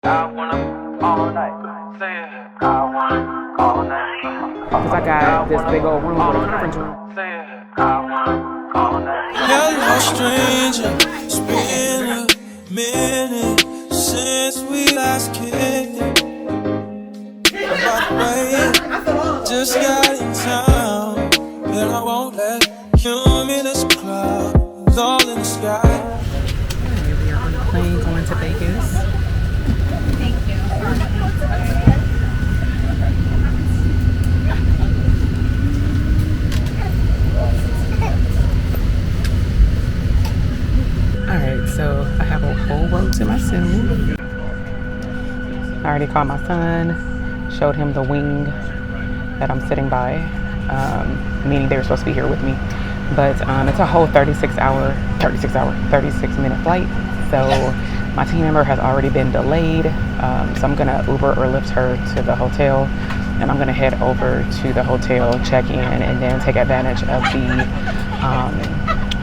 I wanna all night. Say it. I wanna all night. Because I got this big old room with a conference room. Say it. I wanna all night. Hello, stranger. It's been a minute since we last kicked it. By the way, just got in town, but I won't let cumulus clouds all in the sky. Okay, we are on a plane going to Vegas. Alright, so I have a whole row to myself. I already called my son, showed him the wing that I'm sitting by, meaning they were supposed to be here with me. But it's a whole 36 minute flight. So my team member has already been delayed. So I'm gonna Uber or Lyft her to the hotel, and I'm gonna head over to the hotel, check in, and then take advantage of the,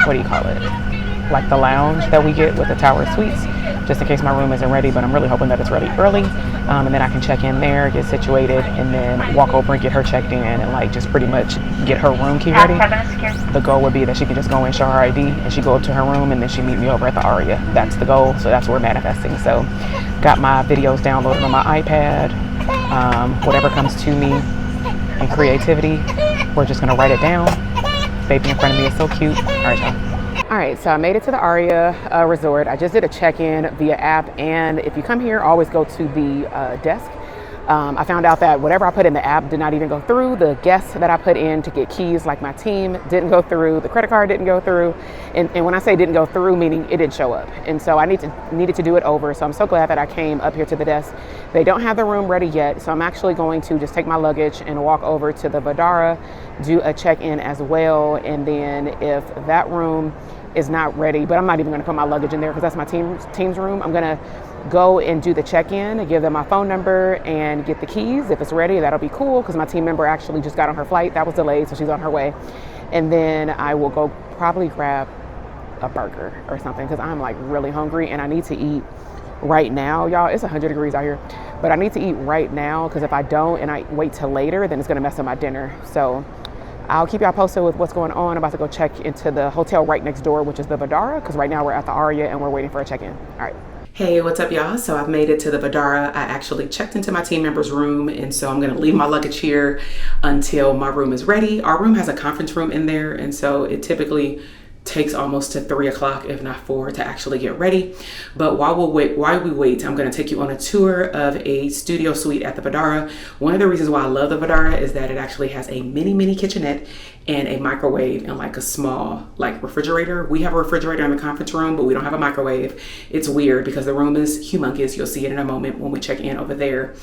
what do you call it? Like the lounge that we get with the Tower Suites, just in case my room isn't ready, but I'm really hoping that it's ready early. And then I can check in there, get situated, and then walk over and get her checked in and like just pretty much get her room key ready. The goal would be that she can just go in, show her ID, and she go up to her room, and then she meet me over at the Aria. That's the goal, so that's what we're manifesting. So got my videos downloaded on my iPad. Whatever comes to me in creativity, we're just gonna write it down. Baby in front of me is so cute. All right, y'all. All right, so I made it to the Aria resort. I just did a check-in via app, and if you come here, always go to the desk. I found out that whatever I put in the app did not even go through. The guests that I put in to get keys, like my team, didn't go through. The credit card didn't go through. And when I say didn't go through, meaning it didn't show up. And so I needed to do it over. So I'm so glad that I came up here to the desk. They don't have the room ready yet. So I'm actually going to just take my luggage and walk over to the Vdara, do a check-in as well. And then if that room is not ready, but I'm not even gonna put my luggage in there because that's my team's room. I'm gonna go and do the check-in and give them my phone number and get the keys. If it's ready, that'll be cool because my team member actually just got on her flight. That was delayed, so she's on her way. And then I will go probably grab a burger or something because I'm like really hungry and I need to eat right now, y'all. It's 100 degrees out here, but I need to eat right now because if I don't and I wait till later, then it's gonna mess up my dinner. So I'll keep y'all posted with what's going on. I'm about to go check into the hotel right next door, which is the Vdara, because right now we're at the Aria and we're waiting for a check-in. All right. Hey, what's up, y'all? So I've made it to the Vdara. I actually checked into my team member's room, and so I'm gonna leave my luggage here until my room is ready. Our room has a conference room in there, and so it typically takes almost to 3 o'clock, if not 4, to actually get ready. But while we wait, I'm gonna take you on a tour of a studio suite at the Vdara. One of the reasons why I love the Vdara is that it actually has a mini kitchenette and a microwave and like a small like refrigerator. We have a refrigerator in the conference room, but we don't have a microwave. It's weird because the room is humongous. You'll see it in a moment when we check in over there.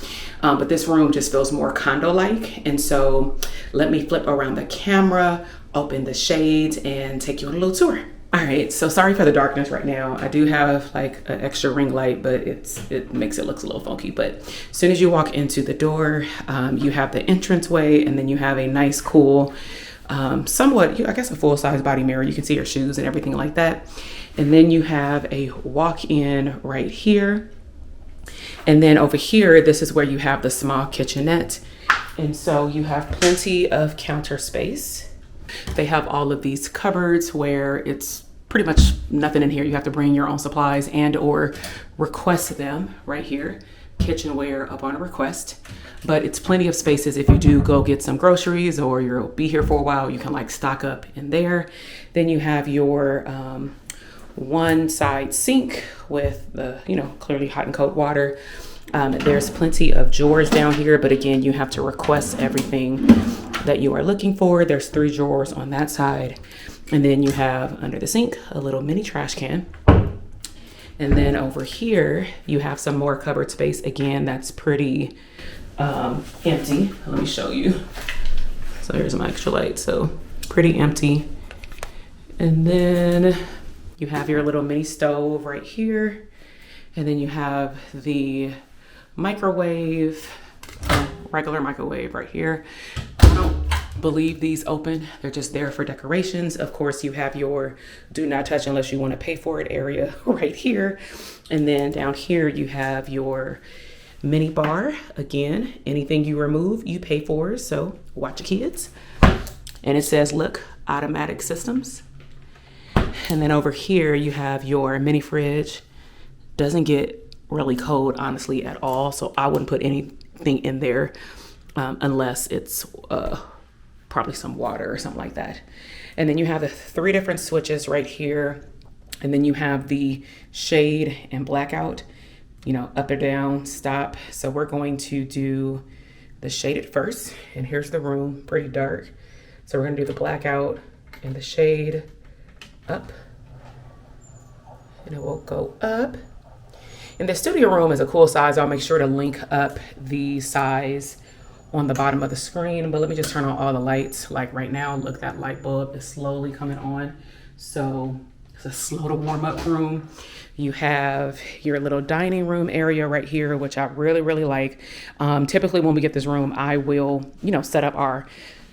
But this room just feels more condo-like. And so let me flip around the camera, open the shades, and take you on a little tour. All right, so sorry for the darkness right now. I do have like an extra ring light, but it makes it look a little funky. But as soon as you walk into the door, you have the entranceway, and then you have a nice, cool, somewhat, I guess, a full-size body mirror. You can see your shoes and everything like that. And then you have a walk-in right here. And then over here, this is where you have the small kitchenette. And so you have plenty of counter space. They have all of these cupboards where it's pretty much nothing in here. You have to bring your own supplies and or request them right here. Kitchenware up on a request. But it's plenty of spaces if you do go get some groceries or you'll be here for a while, you can like stock up in there. Then you have your one side sink with the, clearly hot and cold water. There's plenty of drawers down here, but again, you have to request everything that you are looking for. There's 3 drawers on that side. And then you have under the sink, a little mini trash can. And then over here, you have some more cupboard space. Again, that's pretty empty. Let me show you. So here's my extra light. So pretty empty. And then you have your little mini stove right here. And then you have the microwave, regular microwave right here. believe these open. They're just there for decorations. Of course, you have your do not touch unless you want to pay for it area right here. And then down here, you have your mini bar. Again, anything you remove, you pay for. So watch your kids. And it says, look, automatic systems. And then over here, you have your mini fridge. Doesn't get really cold, honestly, at all. So I wouldn't put anything in there unless it's probably some water or something like that. And then you have the 3 different switches right here. And then you have the shade and blackout, you know, up or down, stop. So we're going to do the shaded first. And here's the room, pretty dark. So we're gonna do the blackout and the shade up. And it will go up. And the studio room is a cool size. I'll make sure to link up the size on the bottom of the screen, but let me just turn on all the lights. Like right now, look, that light bulb is slowly coming on. So it's a slow to warm up room. You have your little dining room area right here, which I really, really like. Typically when we get this room, I will, you know, set up our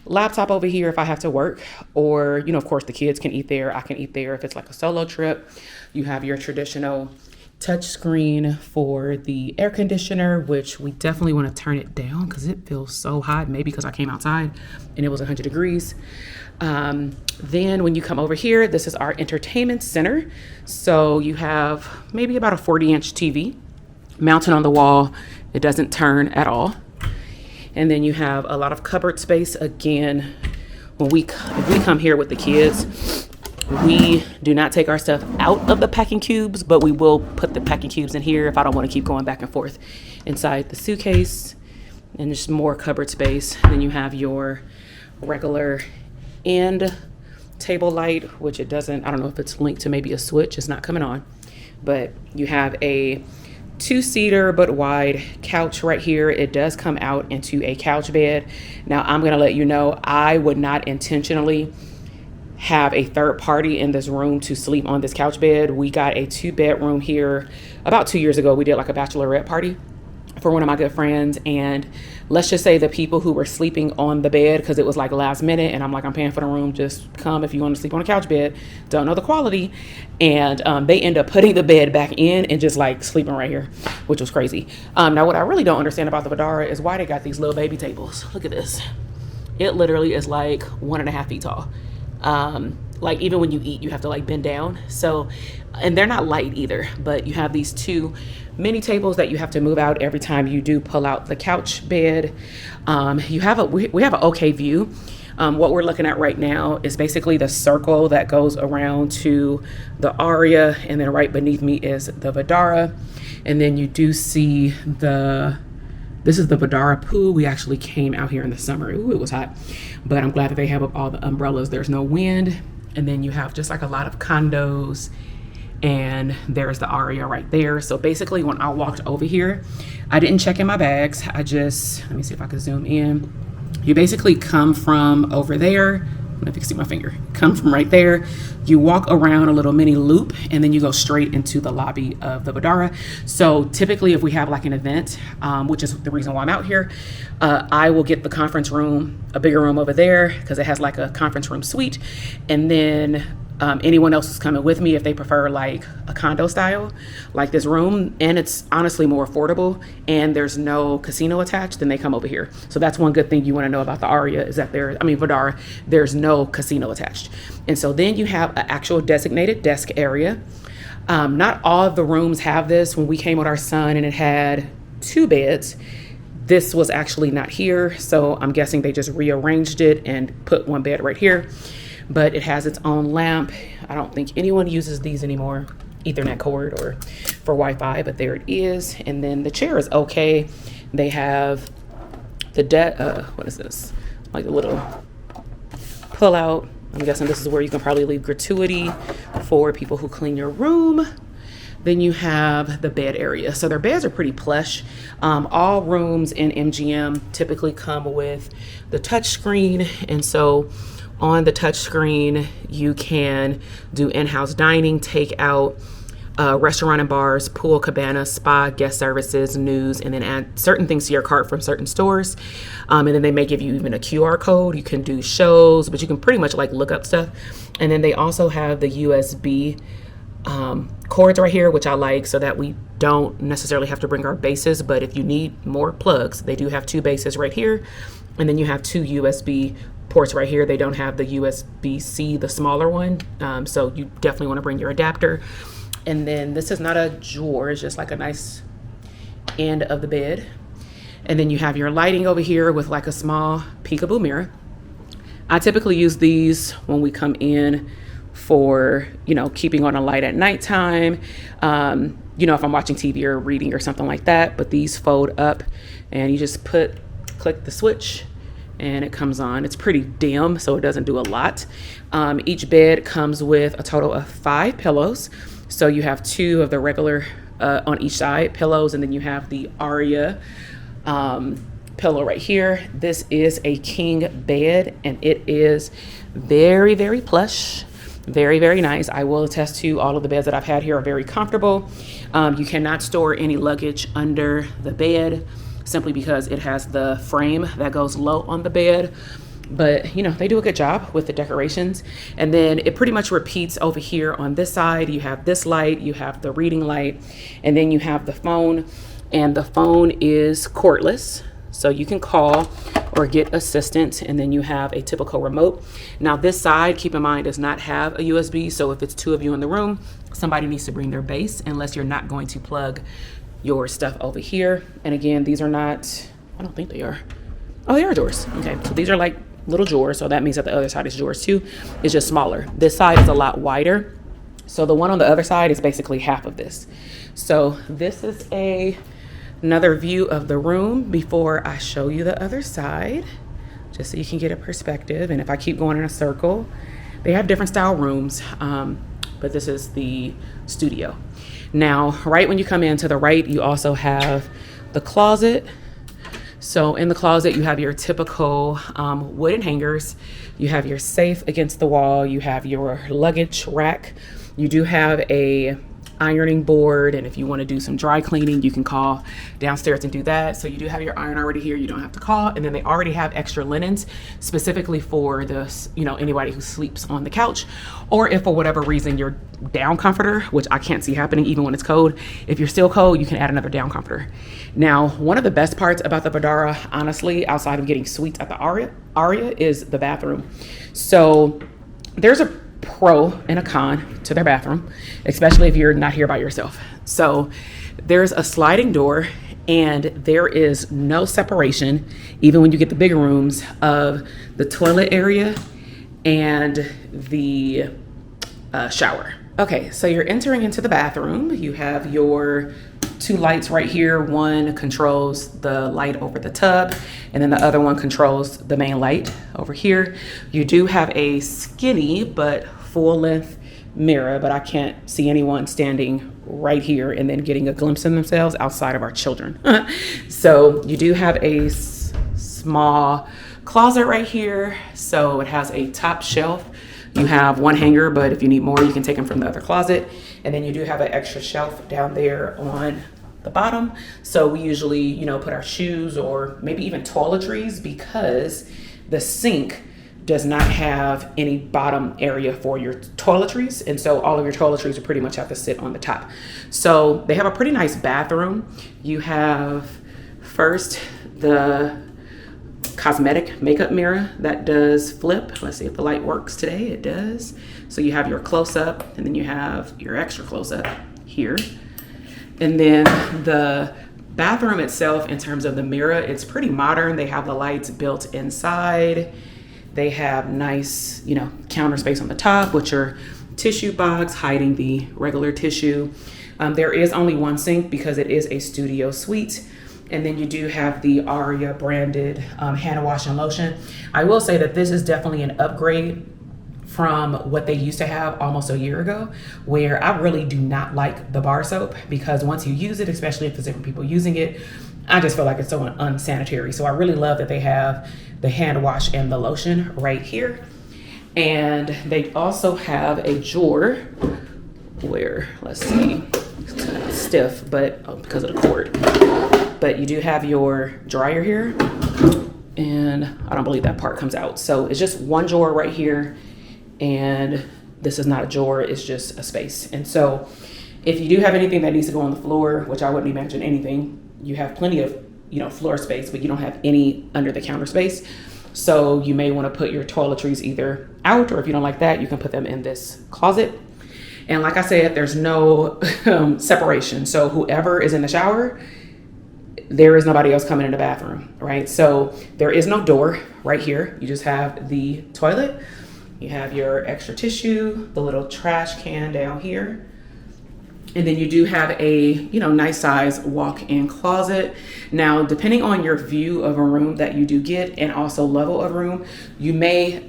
laptop over here if I have to work, or, you know, of course the kids can eat there. I can eat there if it's like a solo trip. You have your traditional touch screen for the air conditioner, which we definitely want to turn it down because it feels so hot, maybe because I came outside and it was 100 degrees. Then when you come over here, this is our entertainment center. So you have maybe about a 40-inch TV mounted on the wall. It doesn't turn at all. And then you have a lot of cupboard space. Again, when if we come here with the kids, we do not take our stuff out of the packing cubes, but we will put the packing cubes in here if I don't want to keep going back and forth inside the suitcase. And there's more cupboard space. Then you have your regular end table light, which it doesn't, I don't know if it's linked to maybe a switch. It's not coming on. But you have a 2-seater but wide couch right here. It does come out into a couch bed. Now I'm going to let you know, I would not intentionally have a third party in this room to sleep on this couch bed. We got a 2-bedroom here about 2 years ago. We did like a bachelorette party for one of my good friends, and let's just say the people who were sleeping on the bed, because it was like last minute and I'm like, I'm paying for the room, just come if you want to sleep on a couch bed, don't know the quality, and they end up putting the bed back in and just like sleeping right here, which was crazy. Now what I really don't understand about the Vdara is why they got these little baby tables. Look at this. It literally is like 1.5 feet tall. Like even when you eat, you have to like bend down. So, and they're not light either, but you have these 2 mini tables that you have to move out every time you do pull out the couch bed. We have an okay view. What we're looking at right now is basically the circle that goes around to the Aria, and then right beneath me is the Vdara. And then you do see this is the Vdara pool. We actually came out here in the summer. Ooh, it was hot, but I'm glad that they have up all the umbrellas. There's no wind. And then you have just like a lot of condos, and there's the Aria right there. So basically when I walked over here, I didn't check in my bags. Let me see if I can zoom in. You basically come from over there. I don't know if you can see my finger. Come from right there. You walk around a little mini loop, and then you go straight into the lobby of the Vdara. So typically if we have like an event, which is the reason why I'm out here, I will get the conference room, a bigger room over there, because it has like a conference room suite. And then anyone else is coming with me if they prefer like a condo style, like this room, and it's honestly more affordable and there's no casino attached, then they come over here. So that's one good thing you want to know about the Aria is that Vdara, there's no casino attached. And so then you have an actual designated desk area. Not all of the rooms have this. When we came with our son and it had 2 beds, this was actually not here. So I'm guessing they just rearranged it and put 1 bed right here. But it has its own lamp. I don't think anyone uses these anymore, Ethernet cord or for Wi-Fi, but there it is. And then the chair is okay. They have the what is this? Like a little pull out. I'm guessing this is where you can probably leave gratuity for people who clean your room. Then you have the bed area. So their beds are pretty plush. All rooms in MGM typically come with the touch screen, and so on the touch screen, you can do in-house dining, take out. restaurant and bars, pool, cabana, spa, guest services, news, and then add certain things to your cart from certain stores. And then they may give you even a QR code. You can do shows, but you can pretty much like look up stuff. And then they also have the USB cords right here, which I like, so that we don't necessarily have to bring our bases. But if you need more plugs, they do have 2 bases right here. And then you have 2 USB ports right here. They don't have the USB-C, the smaller one. So you definitely want to bring your adapter. And then this is not a drawer, it's just like a nice end of the bed. And then you have your lighting over here with like a small peekaboo mirror. I typically use these when we come in for, you know, keeping on a light at nighttime. You know, if I'm watching TV or reading or something like that. But these fold up and you just click the switch and it comes on. It's pretty dim, so it doesn't do a lot. Each bed comes with a total of 5 pillows. So you have 2 of the regular on each side pillows, and then you have the Aria pillow right here. This is a king bed, and it is very, very plush. Very, very nice. I will attest to all of the beds that I've had here are very comfortable. You cannot store any luggage under the bed simply because it has the frame that goes low on the bed. But, you know, they do a good job with the decorations. And then it pretty much repeats over here on this side. You have this light, you have the reading light, and then you have the phone. And the phone is cordless, so you can call or get assistance. And then you have a typical remote. Now this side, keep in mind, does not have a USB. So if it's 2 of you in the room, somebody needs to bring their base, unless you're not going to plug your stuff over here. And again, these are not, I don't think they are. Oh, they are drawers. Okay, so these are like little drawers, so that means that the other side is drawers too. It's just smaller. This side is a lot wider, so the one on the other side is basically half of this. So this is another view of the room before I show you the other side, just so you can get a perspective. And if I keep going in a circle, they have different style rooms, but this is the studio. Now, right when you come in to the right, you also have the closet. So in the closet, you have your typical wooden hangers. You have your safe against the wall. You have your luggage rack. You do have a ironing board, and if you want to do some dry cleaning, you can call downstairs and do that. So you do have your iron already here. You don't have to call. And then they already have extra linens specifically for this, you know, anybody who sleeps on the couch, or if for whatever reason your down comforter, which I can't see happening even when it's cold, if you're still cold, you can add another down comforter. Now, one of the best parts about the Vdara, honestly, outside of getting suites at the Aria, is the bathroom. So there's a pro and a con to their bathroom, especially if you're not here by yourself. So there's a sliding door, and there is no separation, even when you get the bigger rooms, of the toilet area and the shower. Okay, so you're entering into the bathroom. You have your 2 lights right here. One controls the light over the tub, and then the other one controls the main light over here. You do have a skinny but full-length mirror, but I can't see anyone standing right here and then getting a glimpse of themselves outside of our children. So you do have a small closet right here. So it has a top shelf. You have 1 hanger, but if you need more, you can take them from the other closet. And then you do have an extra shelf down there on the bottom. So we usually, you know, put our shoes or maybe even toiletries, because the sink does not have any bottom area for your toiletries. And so all of your toiletries will pretty much have to sit on the top. So they have a pretty nice bathroom. You have first the cosmetic makeup mirror that does flip. Let's see if the light works today. It does. So you have your close-up, and then you have your extra close-up here. And then the bathroom itself, in terms of the mirror, it's pretty modern. They have the lights built inside. They have nice, you know, counter space on the top with your tissue box hiding the regular tissue. There is only 1 sink because it is a studio suite. And then you do have the Aria branded hand wash and lotion. I will say that this is definitely an upgrade from what they used to have almost a year ago, where I really do not like the bar soap, because once you use it, especially if there's different people using it, I just feel like it's so unsanitary. So I really love that they have the hand wash and the lotion right here. And they also have a drawer where, let's see, it's kind of stiff, but because of the cord. But you do have your dryer here, and I don't believe that part comes out. So it's just one drawer right here, and this is not a drawer, it's just a space. And so if you do have anything that needs to go on the floor, which I wouldn't imagine anything, you have plenty of, floor space, but you don't have any under the counter space. So you may want to put your toiletries either out, or if you don't like that, you can put them in this closet. And like I said, there's no separation. So whoever is in the shower, there is nobody else coming in the bathroom, right? So there is no door right here. You just have the toilet. You have your extra tissue, the little trash can down here. And then you do have a, nice size walk-in closet. Now, depending on your view of a room that you do get and also level of room, you may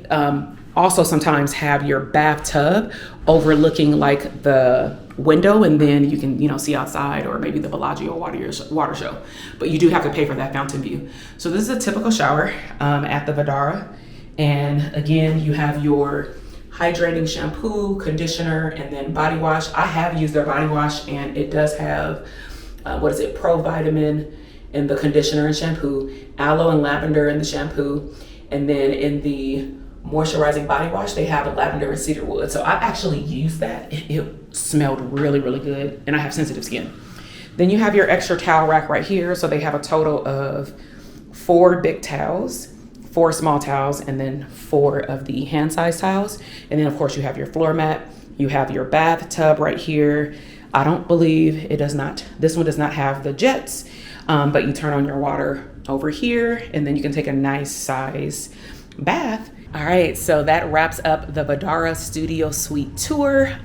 also sometimes have your bathtub overlooking like the window, and then you can, see outside, or maybe the Bellagio water show. But you do have to pay for that fountain view. So this is a typical shower at the Vdara. And again, you have your hydrating shampoo, conditioner, and then body wash. I have used their body wash, and it does have, Pro Vitamin in the conditioner and shampoo, aloe and lavender in the shampoo, and then in the moisturizing body wash, they have a lavender and cedar wood. So I actually used that. It smelled really, really good, and I have sensitive skin. Then you have your extra towel rack right here. So they have a total of 4 big towels, 4 small towels, and then 4 of the hand size towels. And then of course you have your floor mat. You have your bathtub right here. I don't believe this one does not have the jets, but you turn on your water over here, and then you can take a nice size bath. All right, so that wraps up the Vdara Studio Suite tour.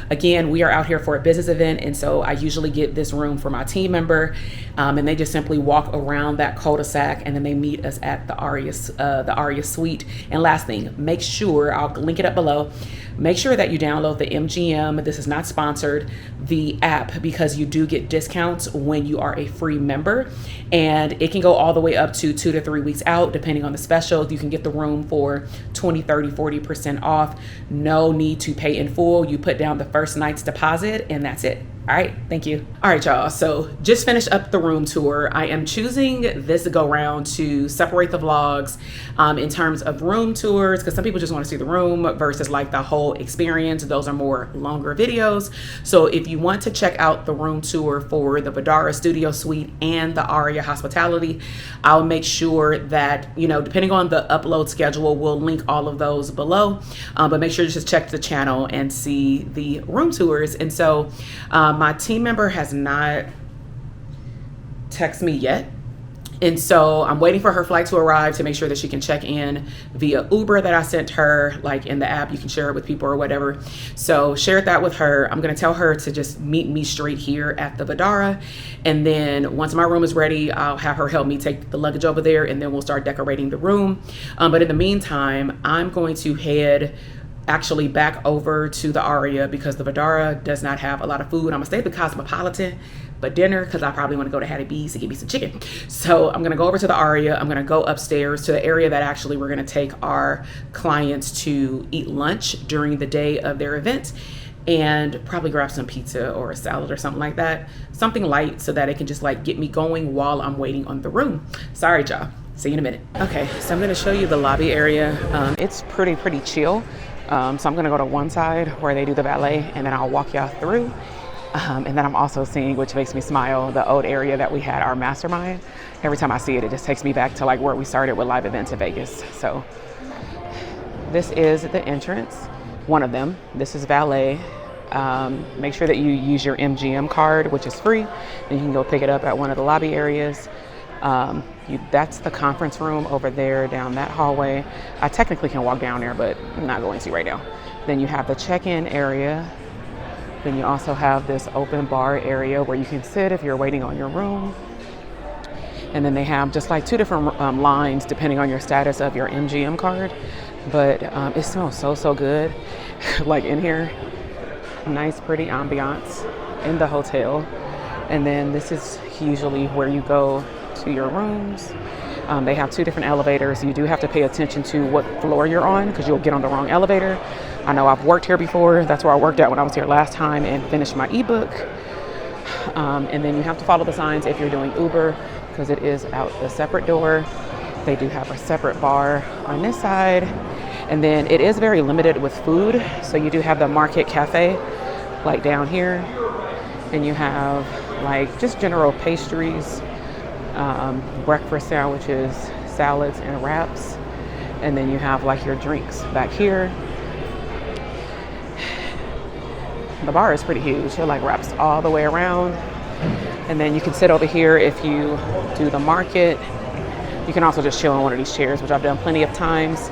Again, we are out here for a business event, and so I usually get this room for my team member, and they just simply walk around that cul-de-sac, and then they meet us at the Aria Suite. And last thing, make sure, I'll link it up below, make sure that you download the MGM, this is not sponsored, the app, because you do get discounts when you are a free member, and it can go all the way up to 2 to 3 weeks out, depending on the special. You can get the room for 20, 30, 40% off. No need to pay in full. You put down the first night's deposit, and that's it. All right, thank you. All right, y'all, so just finished up the room tour. I am choosing this go round to separate the vlogs in terms of room tours, because some people just want to see the room versus like the whole experience. Those are more longer videos. So if you want to check out the room tour for the Vdara Studio Suite and the Aria Hospitality, I'll make sure that, depending on the upload schedule, we'll link all of those below. But make sure to just check the channel and see the room tours. And so my team member has not texted me yet. And so I'm waiting for her flight to arrive to make sure that she can check in via Uber that I sent her, like in the app. You can share it with people or whatever. So share that with her. I'm going to tell her to just meet me straight here at the Vdara. And then once my room is ready, I'll have her help me take the luggage over there, and then we'll start decorating the room. But in the meantime, I'm going to head actually back over to the Aria, because the Vdara does not have a lot of food. I'm gonna stay at the Cosmopolitan, but dinner, because I probably want to go to Hattie B's to get me some chicken. So I'm gonna go over to the Aria. I'm gonna go upstairs to the area that actually we're gonna take our clients to eat lunch during the day of their event, and probably grab some pizza or a salad or something like that, something light, so that it can just like get me going while I'm waiting on the room. Sorry, y'all. See you in a minute. Okay, so I'm gonna show you the lobby area. It's pretty chill. So I'm gonna go to one side where they do the ballet, and then I'll walk y'all through. And then I'm also seeing, which makes me smile, the old area that we had our mastermind. Every time I see it, it just takes me back to like where we started with live events in Vegas. So this is the entrance, one of them. This is valet. Make sure that you use your MGM card, which is free, and you can go pick it up at one of the lobby areas. That's the conference room over there down that hallway. I technically can walk down there, but I'm not going to right now. Then you have the check-in area. Then you also have this open bar area where you can sit if you're waiting on your room. And then they have just like 2 different lines depending on your status of your MGM card. But it smells so good. Like in here, nice pretty ambiance in the hotel. And then this is usually where you go to your rooms. They have 2 different elevators. You do have to pay attention to what floor you're on, because you'll get on the wrong elevator. I know I've worked here before. That's where I worked at when I was here last time and finished my ebook. And then you have to follow the signs if you're doing Uber, because it is out a separate door. They do have a separate bar on this side. And then it is very limited with food. So you do have the Market Cafe, like down here. And you have like just general pastries, breakfast sandwiches, salads and wraps. And then you have like your drinks back here. The bar is pretty huge. It like wraps all the way around. And then you can sit over here if you do the market. You can also just chill on one of these chairs, which I've done plenty of times.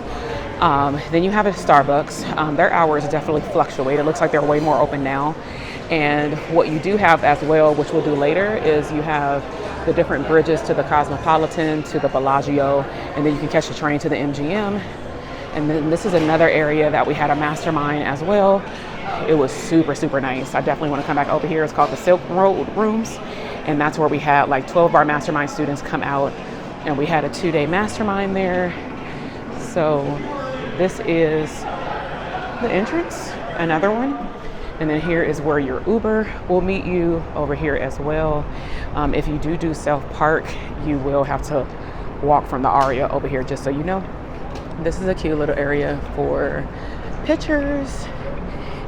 Then you have a Starbucks. Their hours definitely fluctuate. It looks like they're way more open now. And what you do have as well, which we'll do later, is you have the different bridges to the Cosmopolitan, to the Bellagio, and then you can catch the train to the MGM. And then this is another area that we had a mastermind as well. It was super, super nice. I definitely want to come back over here. It's called the Silk Road Rooms. And that's where we had like 12 of our mastermind students come out, and we had a 2-day mastermind there. So this is the entrance, another one. And then here is where your Uber will meet you over here as well. If you do self-park, you will have to walk from the Aria over here, just so you know. This is a cute little area for pictures.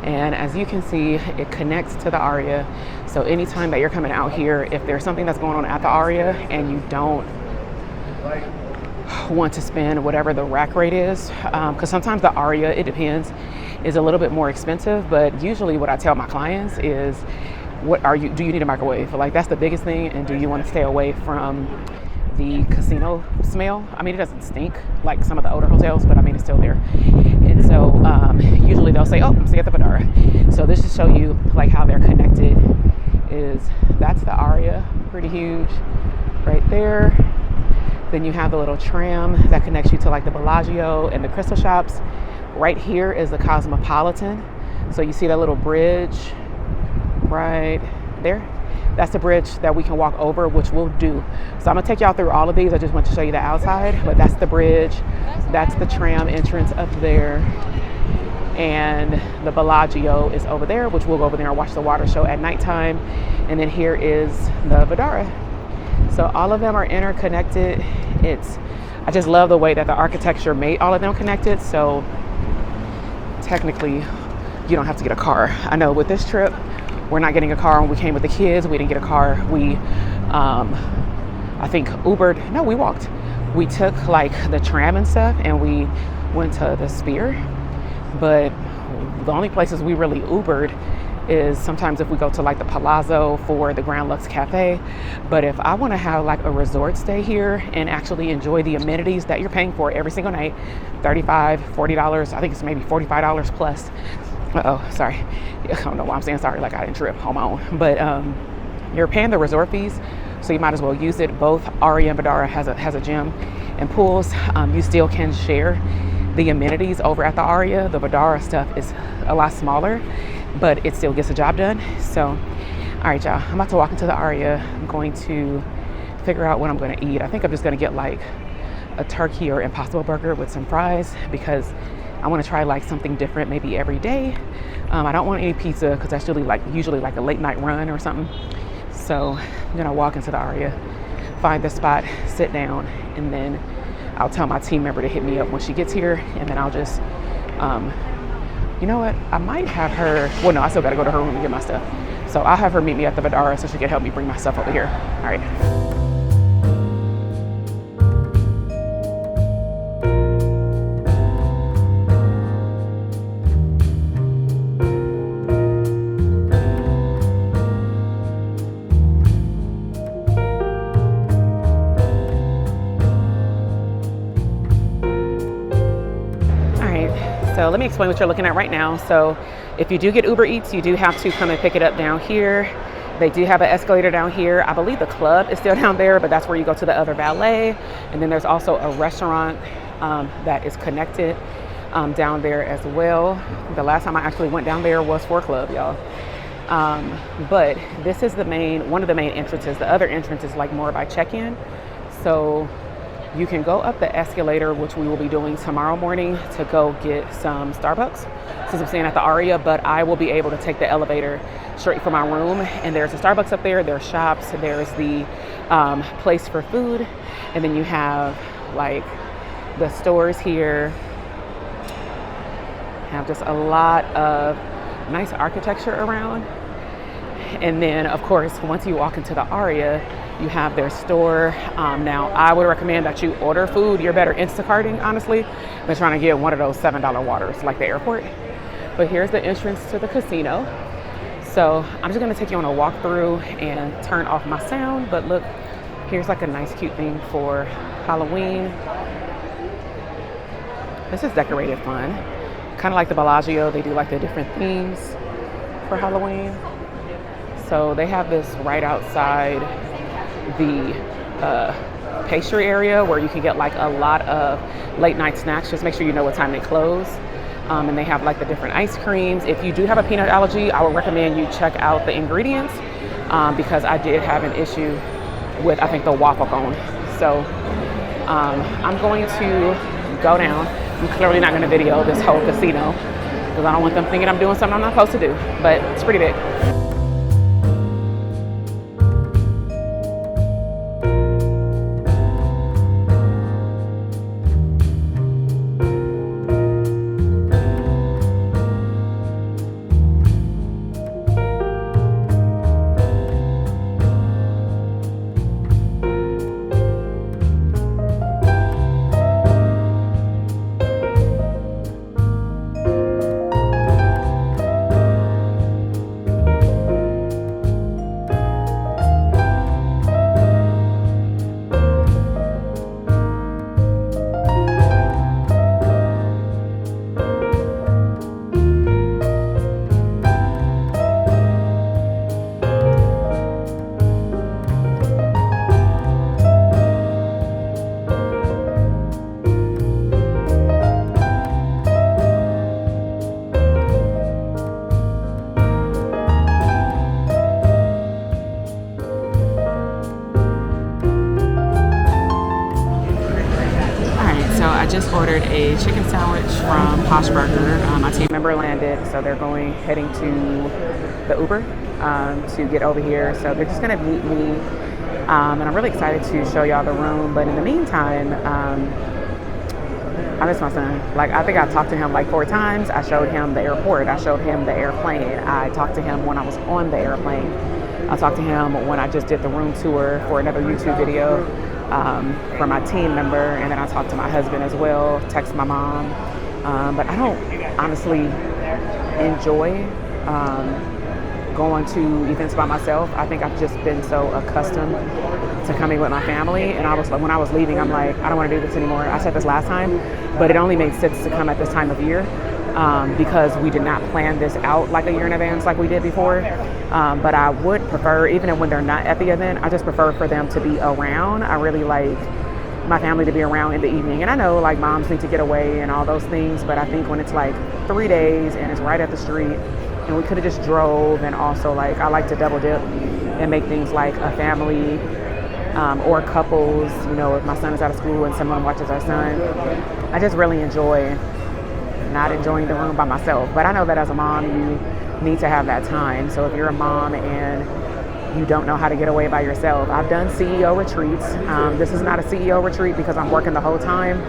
And as you can see, it connects to the Aria. So anytime that you're coming out here, if there's something that's going on at the Aria and you don't want to spend whatever the rack rate is, because sometimes the Aria, it depends, is a little bit more expensive. But usually what I tell my clients is, do you need a microwave? Like, that's the biggest thing. And do you want to stay away from the casino smell? I mean, it doesn't stink like some of the older hotels, but I mean, it's still there. And so usually they'll say, oh, I'm staying at the Vdara. So this just show you like how they're connected. That's the Aria, pretty huge right there. Then you have the little tram that connects you to like the Bellagio and the crystal shops. Right here is the Cosmopolitan. So you see that little bridge right there? That's the bridge that we can walk over, which we'll do. So I'm gonna take y'all through all of these. I just want to show you the outside, but that's the bridge. That's the tram entrance up there. And the Bellagio is over there, which we'll go over there and watch the water show at nighttime. And then here is the Vdara. So all of them are interconnected. I just love the way that the architecture made all of them connected. So technically, you don't have to get a car. I know with this trip, we're not getting a car. When we came with the kids, we didn't get a car. We, I think Ubered, no, we walked. We took like the tram and stuff, and we went to the Sphere. But the only places we really Ubered is sometimes if we go to like the Palazzo for the Grand Lux Cafe. But if I want to have like a resort stay here and actually enjoy the amenities that you're paying for every single night, $35, $40, I think it's maybe $45 plus. Sorry. I don't know why I'm saying sorry, like I didn't trip on my own. But you're paying the resort fees, so you might as well use it. Both Aria and Vdara has a gym and pools. You still can share the amenities over at the Aria. The Vdara stuff is a lot smaller, but it still gets the job done. So, all right, y'all, I'm about to walk into the Aria. I'm going to figure out what I'm going to eat. I think I'm just going to get like a turkey or Impossible burger with some fries, because I want to try like something different maybe every day. I don't want any pizza, because that's usually like a late night run or something. So I'm going to walk into the Aria, find the spot, sit down, and then I'll tell my team member to hit me up when she gets here. And then I'll just, you know what? I might have her, well, no, I still got to go to her room and get my stuff. So I'll have her meet me at the Vdara so she can help me bring my stuff over here. All right. So let me explain what you're looking at right now. So if you do get Uber Eats, you do have to come and pick it up down here. They do have an escalator down here. I believe the club is still down there, but that's where you go to the other valet. And then there's also a restaurant that is connected down there as well. The last time I actually went down there was for a club, y'all. But this is one of the main entrances. The other entrance is like more by check-in. So you can go up the escalator, which we will be doing tomorrow morning, to go get some Starbucks, since I'm staying at the Aria, but I will be able to take the elevator straight from my room. And there's a Starbucks up there, there's shops, there's the place for food, and then you have like the stores here. Have just a lot of nice architecture around. And then of course, once you walk into the Aria, you have their store. Now I would recommend that you order food. You're better Instacarting, honestly, than trying to get one of those $7 waters like the airport. But here's the entrance to the casino. So I'm just gonna take you on a walkthrough and turn off my sound. But look, here's like a nice cute thing for Halloween. This is decorated fun. Kind of like the Bellagio, they do like the different themes for Halloween. So they have this right outside the pastry area where you can get like a lot of late night snacks. Just make sure you know what time they close. And they have like the different ice creams. If you do have a peanut allergy, I would recommend you check out the ingredients because I did have an issue with, I think, the waffle cone. So I'm going to go down. I'm clearly not going to video this whole casino because I don't want them thinking I'm doing something I'm not supposed to do, but it's pretty big. Just ordered a chicken sandwich from Posh Burger. My team member landed, so they're heading to the Uber to get over here. So they're just gonna meet me, and I'm really excited to show y'all the room. But in the meantime, I miss my son. Like, I think I talked to him like 4 times. I showed him the airport. I showed him the airplane. I talked to him when I was on the airplane. I talked to him when I just did the room tour for another YouTube video. For my team member, and then I talked to my husband as well, text my mom, but I don't honestly enjoy going to events by myself. I think I've just been so accustomed to coming with my family, and when I was leaving, I'm like, I don't want to do this anymore. I said this last time, but it only made sense to come at this time of year because we did not plan this out like a year in advance like we did before. But I would prefer, even when they're not at the event, I just prefer for them to be around. I really like my family to be around in the evening. And I know like moms need to get away and all those things, but I think when it's like 3 days and it's right at the street and we could have just drove, and also like I like to double dip and make things like a family or couples, you know, if my son is out of school and someone watches our son. I just really enjoy not enjoying the room by myself. But I know that as a mom, you need to have that time. So if you're a mom and you don't know how to get away by yourself, I've done CEO retreats. This is not a CEO retreat because I'm working the whole time,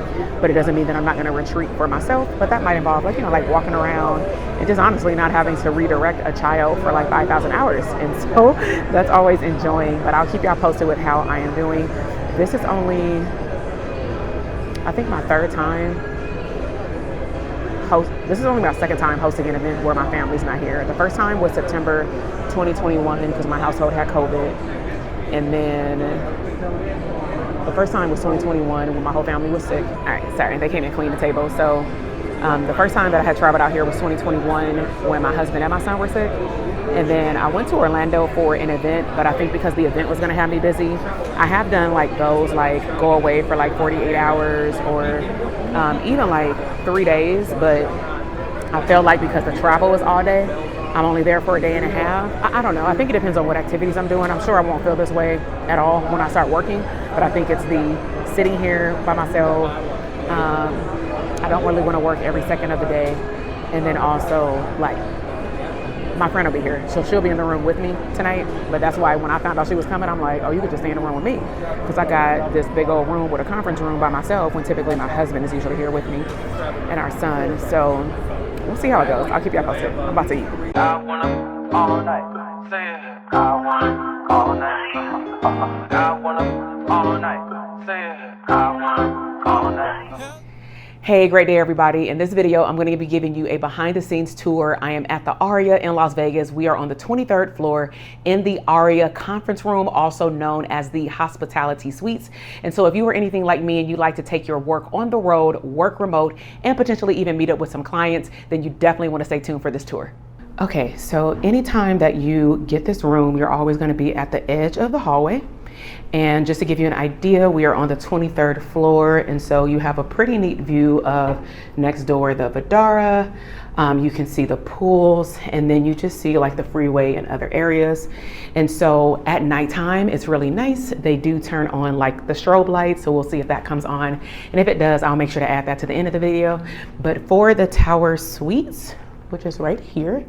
but it doesn't mean that I'm not going to retreat for myself. But that might involve like, you know, like walking around and just honestly not having to redirect a child for like 5,000 hours. And so that's always enjoying, but I'll keep y'all posted with how I am doing. This is only, I think, my 3rd time. This is only my 2nd time hosting an event where my family's not here. The first time was September 2021 because my household had COVID. And then the first time was 2021 when my whole family was sick. All right, sorry, they came and cleaned the table. So the first time that I had traveled out here was 2021 when my husband and my son were sick. And then I went to Orlando for an event, but I think because the event was gonna have me busy, I have done like those, like go away for like 48 hours or even like 3 days, but I feel like because the travel is all day, I'm only there for a day and a half. I don't know, I think it depends on what activities I'm doing. I'm sure I won't feel this way at all when I start working, but I think it's the sitting here by myself. I don't really wanna work every second of the day. And then also, like, my friend will be here, so she'll be in the room with me tonight. But that's why when I found out she was coming, I'm like, oh, you could just stay in the room with me, because I got this big old room with a conference room by myself, when typically my husband is usually here with me and our son. So we'll see how it goes. I'll keep y'all posted. I'm about to eat. I wanna all night. Say it. I wanna all night. I wanna all night. Say it. I wanna all night. Hey, great day, everybody. In this video, I'm going to be giving you a behind the scenes tour. I am at the Aria in Las Vegas. We are on the 23rd floor in the Aria conference room, also known as the hospitality suites. And so if you are anything like me and you like to take your work on the road, work remote, and potentially even meet up with some clients, then you definitely want to stay tuned for this tour. Okay, so anytime that you get this room, you're always going to be at the edge of the hallway. And just to give you an idea, we are on the 23rd floor, and so you have a pretty neat view of next door the Vdara. You can see the pools, and then you just see like the freeway and other areas. And so at nighttime, it's really nice. They do turn on like the strobe lights, so we'll see if that comes on. And if it does, I'll make sure to add that to the end of the video. But for the tower suites, which is right here,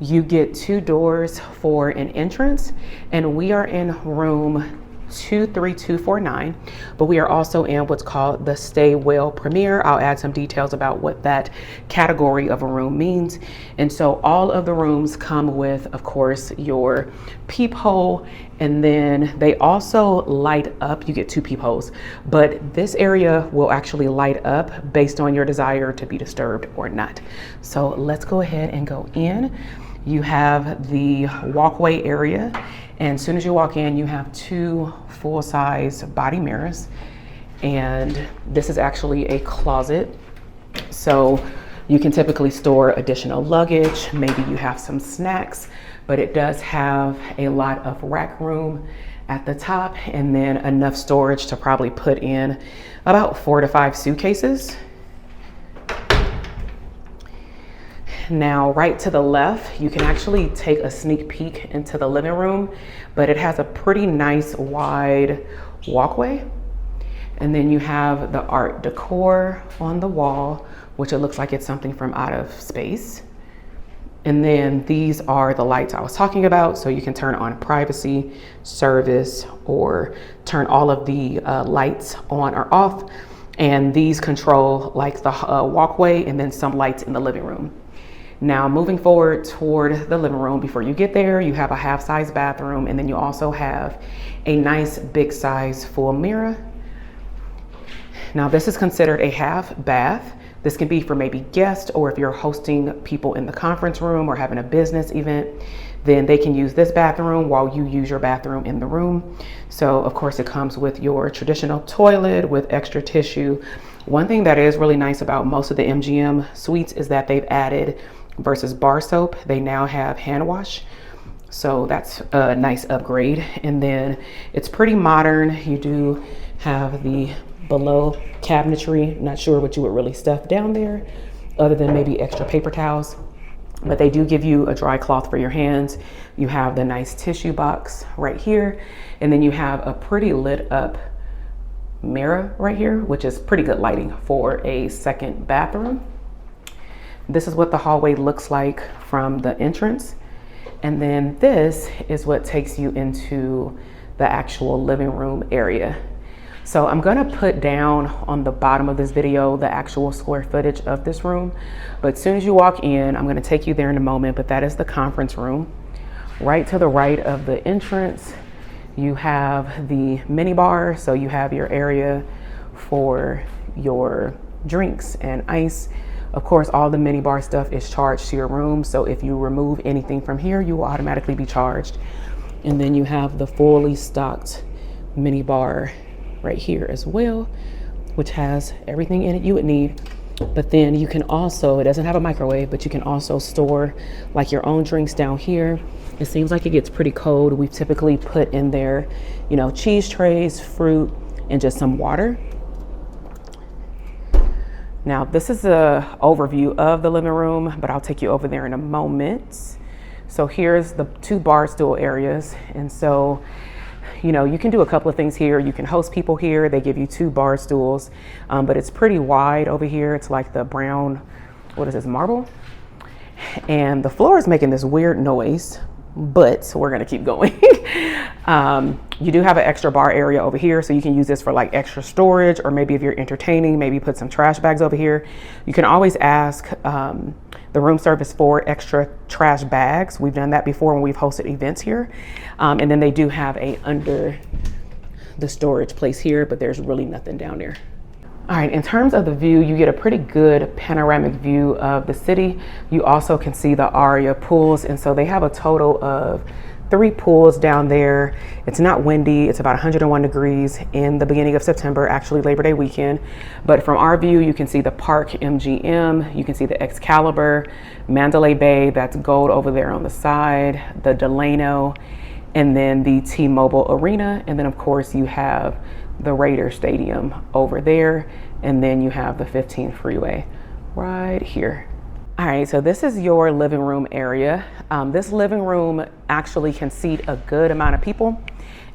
you get 2 doors for an entrance, and we are in room 23249, but we are also in what's called the Stay Well Premier. I'll add some details about what that category of a room means. And so all of the rooms come with, of course, your peephole, and then they also light up. You get 2 peepholes, but this area will actually light up based on your desire to be disturbed or not. So let's go ahead and go in. You have the walkway area, and as soon as you walk in, you have 2 full-size body mirrors, and this is actually a closet. So you can typically store additional luggage, maybe you have some snacks, but it does have a lot of rack room at the top, and then enough storage to probably put in about 4 to 5 suitcases. Now, right to the left, you can actually take a sneak peek into the living room, but it has a pretty nice wide walkway. And then you have the art decor on the wall, which it looks like it's something from out of space. And then these are the lights I was talking about. So you can turn on privacy, service, or turn all of the lights on or off. And these control like the walkway and then some lights in the living room. Now, moving forward toward the living room, before you get there, you have a half-size bathroom, and then you also have a nice big size full mirror. Now, this is considered a half bath. This can be for maybe guests, or if you're hosting people in the conference room or having a business event, then they can use this bathroom while you use your bathroom in the room. So of course it comes with your traditional toilet with extra tissue. One thing that is really nice about most of the MGM suites is that they've added, versus bar soap, they now have hand wash. So that's a nice upgrade. And then it's pretty modern. You do have the below cabinetry. Not sure what you would really stuff down there other than maybe extra paper towels, but they do give you a dry cloth for your hands. You have the nice tissue box right here. And then you have a pretty lit up mirror right here, which is pretty good lighting for a second bathroom. This is what the hallway looks like from the entrance. And then this is what takes you into the actual living room area. So I'm gonna put down on the bottom of this video the actual square footage of this room. But as soon as you walk in, I'm gonna take you there in a moment, but that is the conference room. Right to the right of the entrance, you have the mini bar. So you have your area for your drinks and ice. Of course, all the mini bar stuff is charged to your room. So if you remove anything from here, you will automatically be charged. And then you have the fully stocked mini bar right here as well, which has everything in it you would need. But then you can also, it doesn't have a microwave, but you can also store like your own drinks down here. It seems like it gets pretty cold. We've typically put in there, you know, cheese trays, fruit, and just some water. Now, this is an overview of the living room, but I'll take you over there in a moment. So here's the 2 bar stool areas. And so, you know, you can do a couple of things here. You can host people here. They give you 2 bar stools, but it's pretty wide over here. It's like the brown what is this, marble? And the floor is making this weird noise, but we're gonna keep going. You do have an extra bar area over here, so you can use this for like extra storage, or maybe if you're entertaining, maybe put some trash bags over here. You can always ask the room service for extra trash bags. We've done that before when we've hosted events here. And then they do have a under the storage place here, but there's really nothing down there. All right, in terms of the view, you get a pretty good panoramic view of the city. You also can see the Aria pools, and so they have a total of 3 pools down there. It's not windy, it's about 101 degrees in the beginning of September, actually Labor Day weekend. But from our view, you can see the Park MGM, you can see the Excalibur, Mandalay Bay, that's gold over there on the side, the Delano, and then the T-Mobile Arena. And then of course you have the Raider Stadium over there, and then you have the 15 freeway right here. All right, so this is your living room area. This living room actually can seat a good amount of people.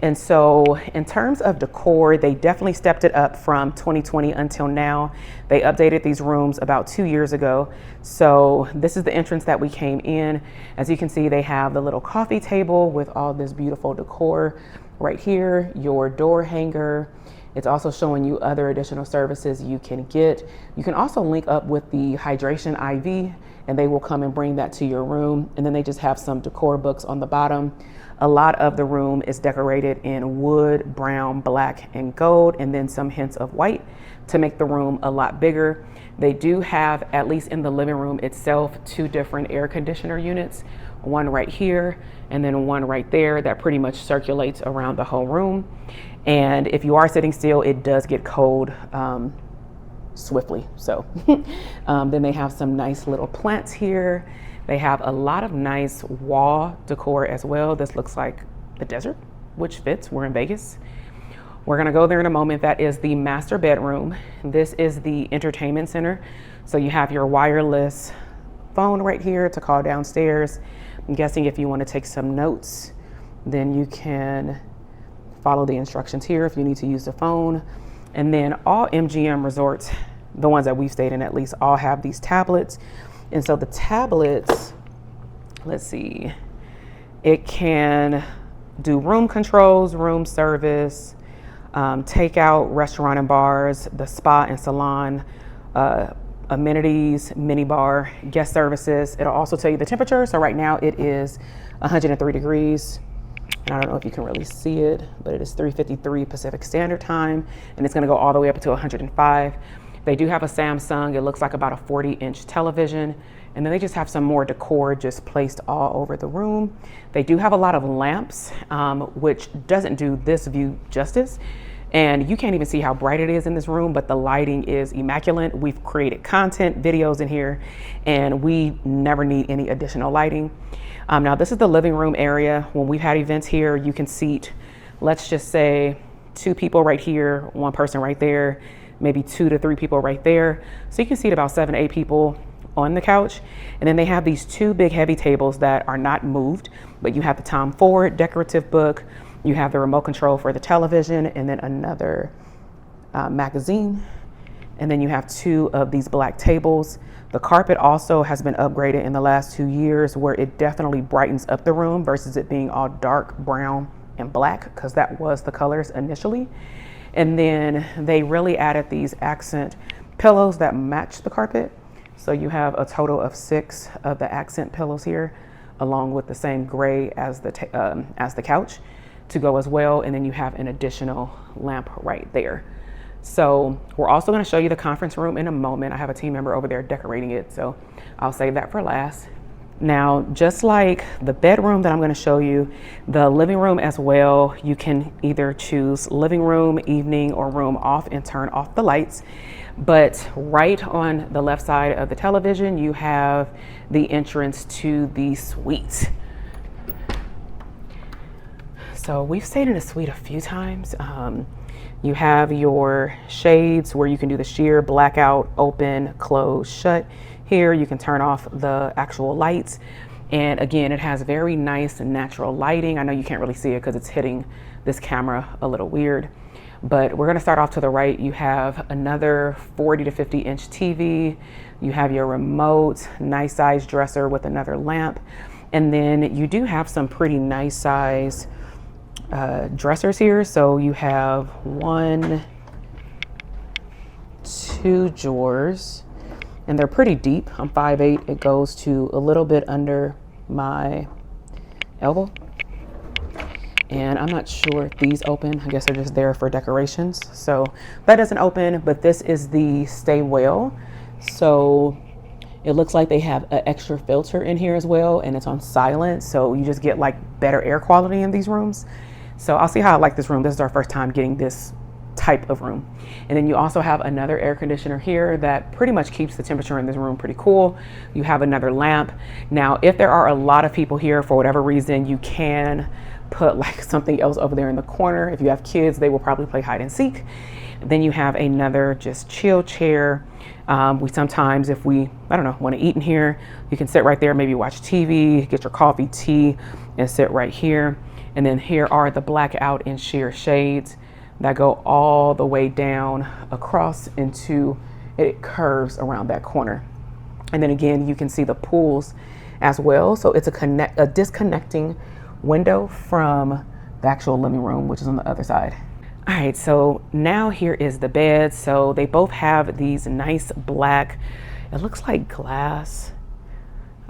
And so in terms of decor, they definitely stepped it up from 2020 until now. They updated these rooms about 2 years ago. So this is the entrance that we came in. As you can see, they have the little coffee table with all this beautiful decor right here, your door hanger. It's also showing you other additional services you can get. You can also link up with the hydration IV, and they will come and bring that to your room. And then they just have some decor books on the bottom. A lot of the room is decorated in wood, brown, black, and gold, and then some hints of white to make the room a lot bigger. They do have, at least in the living room itself, 2 different air conditioner units, one right here and then one right there that pretty much circulates around the whole room. And if you are sitting still, it does get cold swiftly. So then they have some nice little plants here. They have a lot of nice wall decor as well. This looks like the desert, which fits. We're in Vegas. We're gonna go there in a moment. That is the master bedroom. This is the entertainment center. So you have your wireless phone right here to call downstairs. I'm guessing if you want to take some notes, then you can follow the instructions here if you need to use the phone. And then all MGM resorts, the ones that we've stayed in at least, all have these tablets. And so the tablets, let's see, it can do room controls, room service, takeout, restaurant and bars, the spa and salon, amenities, mini bar, guest services. It'll also tell you the temperature. So right now it is 103 degrees. And I don't know if you can really see it, but it is 3:53 Pacific Standard Time, and it's gonna go all the way up to 105. They do have a Samsung. It looks like about a 40-inch television. And then they just have some more decor just placed all over the room. They do have a lot of lamps, which doesn't do this view justice. And you can't even see how bright it is in this room, but the lighting is immaculate. We've created content, videos in here, and we never need any additional lighting. Now this is the living room area. When we've had events here, you can seat, let's just say 2 people right here, 1 person right there, maybe 2 to 3 people right there. So you can seat about 7 to 8 people on the couch. And then they have these 2 big heavy tables that are not moved, but you have the Tom Ford decorative book, you have the remote control for the television, and then another magazine. And then you have 2 of these black tables. The carpet also has been upgraded in the last 2 years, where it definitely brightens up the room versus it being all dark brown and black, because that was the colors initially. And then they really added these accent pillows that match the carpet. So you have a total of 6 of the accent pillows here, along with the same gray as the couch to go as well. And then you have an additional lamp right there. So we're also going to show you the conference room in a moment. I have a team member over there decorating it, so I'll save that for last. Now, just like the bedroom that I'm going to show you, the living room as well, you can either choose living room, evening, or room off and turn off the lights. But right on the left side of the television, you have the entrance to the suite. So we've stayed in a suite a few times. You have your shades where you can do the sheer blackout, open, close, shut. Here you can turn off the actual lights. And again, it has very nice natural lighting. I know you can't really see it because it's hitting this camera a little weird. But we're gonna start off to the right. You have another 40 to 50 inch TV. You have your remote, nice size dresser with another lamp. And then you do have some pretty nice size dressers here. So you have 1, 2 drawers, and they're pretty deep. I'm 5'8". It goes to a little bit under my elbow. And I'm not sure if these open. I guess they're just there for decorations. So that doesn't open, but this is the stay well. So it looks like they have an extra filter in here as well, and it's on silent. So you just get like better air quality in these rooms. So I'll see how I like this room. This is our first time getting this type of room. And then you also have another air conditioner here that pretty much keeps the temperature in this room pretty cool. You have another lamp. Now, if there are a lot of people here for whatever reason, you can put like something else over there in the corner. If you have kids, they will probably play hide and seek. Then you have another just chill chair. We sometimes, if we, I don't know, want to eat in here, you can sit right there, maybe watch TV, get your coffee, tea, and sit right here. And then here are the blackout and sheer shades that go all the way down across into, it curves around that corner. And then again, you can see the pools as well. So it's a disconnecting window from the actual living room, which is on the other side. All right, so now here is the bed. So they both have these nice black, it looks like glass,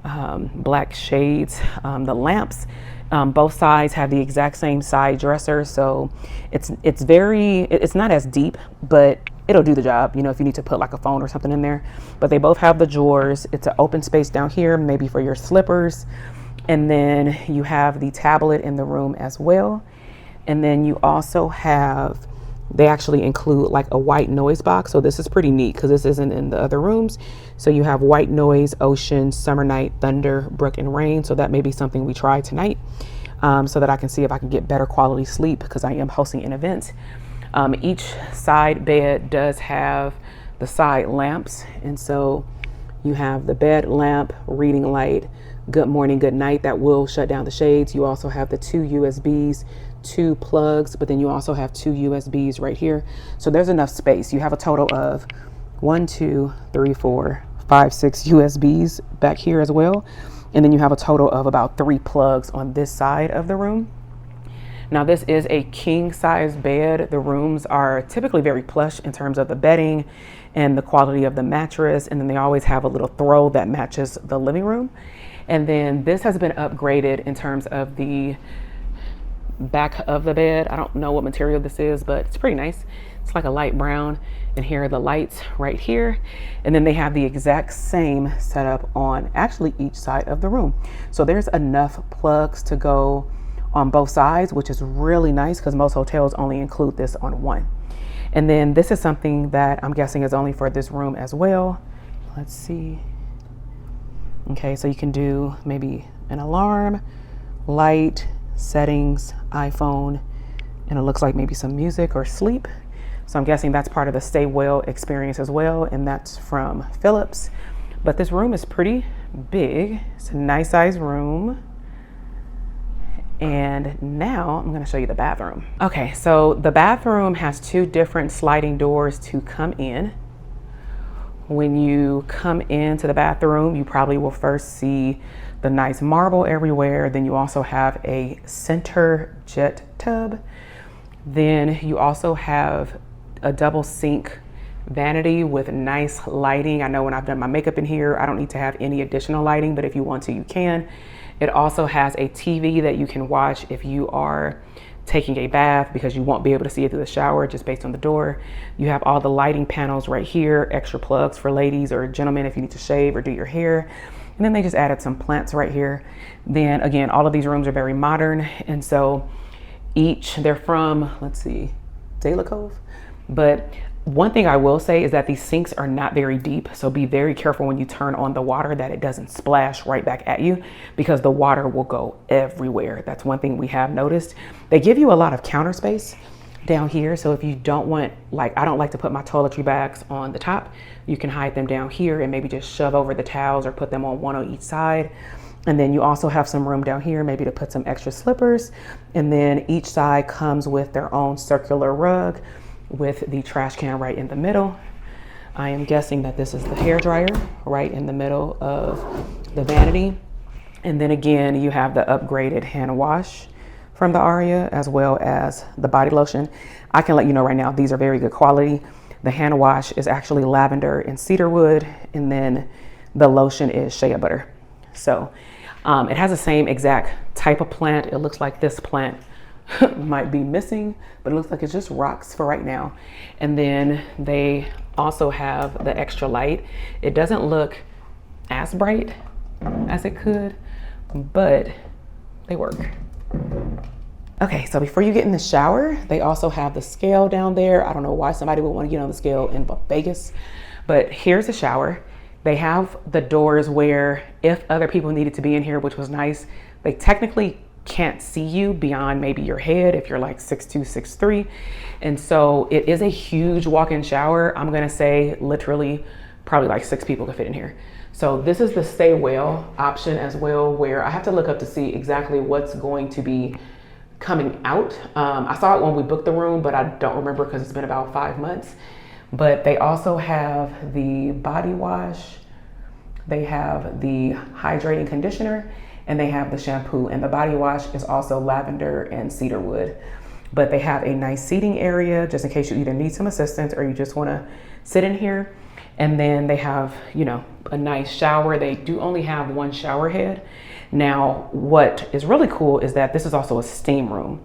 black shades. The lamps, both sides have the exact same side dresser. So it's not as deep, but it'll do the job, you know, if you need to put like a phone or something in there. But they both have the drawers. It's an open space down here, maybe for your slippers. And then you have the tablet in the room as well. And then you also have, they actually include like a white noise box. So this is pretty neat because this isn't in the other rooms. So you have white noise, ocean, summer night, thunder, brook, and rain. So that may be something we try tonight, so that I can see if I can get better quality sleep because I am hosting an event. Each side bed does have the side lamps. And so you have the bed lamp, reading light, good morning, good night, that will shut down the shades. You also have the 2 USBs, 2 plugs, but then you also have 2 USBs right here. So there's enough space. You have a total of 1, 2, 3, 4, 5, 6 USBs back here as well. And then you have a total of about 3 plugs on this side of the room. Now this is a king size bed. The rooms are typically very plush in terms of the bedding and the quality of the mattress. And then they always have a little throw that matches the living room. And then this has been upgraded in terms of the back of the bed. I don't know what material this is, but it's pretty nice. It's like a light brown. And here are the lights right here. And then they have the exact same setup on actually each side of the room. So there's enough plugs to go on both sides, which is really nice because most hotels only include this on one. And then this is something that I'm guessing is only for this room as well. Let's see. Okay, so you can do maybe an alarm, light, settings, iPhone, and it looks like maybe some music or sleep. So I'm guessing that's part of the Stay Well experience as well, and that's from Philips. But this room is pretty big. It's a nice size room. And now I'm gonna show you the bathroom. Okay, so the bathroom has 2 different sliding doors to come in. When you come into the bathroom, you probably will first see the nice marble everywhere. Then you also have a center jet tub. Then you also have a double sink vanity with nice lighting. I know when I've done my makeup in here, I don't need to have any additional lighting, but if you want to, you can. It also has a TV that you can watch if you are taking a bath because you won't be able to see it through the shower just based on the door. You have all the lighting panels right here, extra plugs for ladies or gentlemen if you need to shave or do your hair. And then they just added some plants right here. Then again, all of these rooms are very modern. And so they're from, let's see, De La Cove. But one thing I will say is that these sinks are not very deep. So be very careful when you turn on the water that it doesn't splash right back at you because the water will go everywhere. That's one thing we have noticed. They give you a lot of counter space down here. So if you don't want, like, I don't like to put my toiletry bags on the top, you can hide them down here and maybe just shove over the towels or put them on one on each side. And then you also have some room down here, maybe to put some extra slippers. And then each side comes with their own circular rug with the trash can right in the middle. I am guessing that this is the hair dryer right in the middle of the vanity. And then again, you have the upgraded hand wash from the Aria, as well as the body lotion. I can let you know right now, these are very good quality. The hand wash is actually lavender and cedarwood, and then the lotion is shea butter. So it has the same exact type of plant. It looks like this plant might be missing, but it looks like it's just rocks for right now. And then they also have the extra light. It doesn't look as bright as it could, but they work. Okay, so before you get in the shower, they also have the scale down there. I don't know why somebody would want to get on the scale in Vegas, but here's the shower. They have the doors where if other people needed to be in here, which was nice, they technically can't see you beyond maybe your head if you're like 6'2", 6'3". And so it is a huge walk-in shower. I'm gonna say literally probably like 6 people could fit in here. So this is the stay well option as well, where I have to look up to see exactly what's going to be coming out. I saw it when we booked the room, but I don't remember because it's been about 5 months. But they also have the body wash, they have the hydrating conditioner, and they have the shampoo. And the body wash is also lavender and cedarwood. But they have a nice seating area just in case you either need some assistance or you just want to sit in here. And then they have, you know, a nice shower. They do only have one shower head. Now, what is really cool is that this is also a steam room.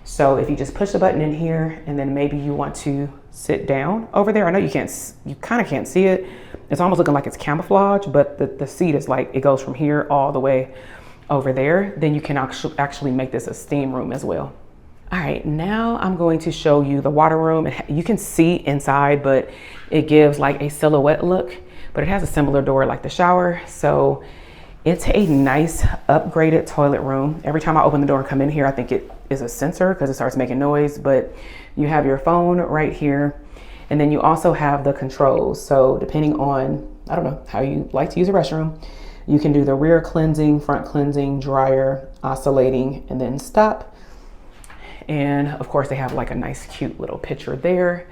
So if you just push the button in here and then maybe you want to sit down over there. I know you kind of can't see it. It's almost looking like it's camouflage, but the seat is like, it goes from here all the way over there. Then you can actually make this a steam room as well. All right, now I'm going to show you the water room. You can see inside, but it gives like a silhouette look, but it has a similar door like the shower. So it's a nice upgraded toilet room. Every time I open the door and come in here, I think it is a sensor because it starts making noise, but you have your phone right here. And then you also have the controls. So depending on, I don't know how you like to use a restroom, you can do the rear cleansing, front cleansing, dryer, oscillating, and then stop. And of course they have like a nice cute little picture there.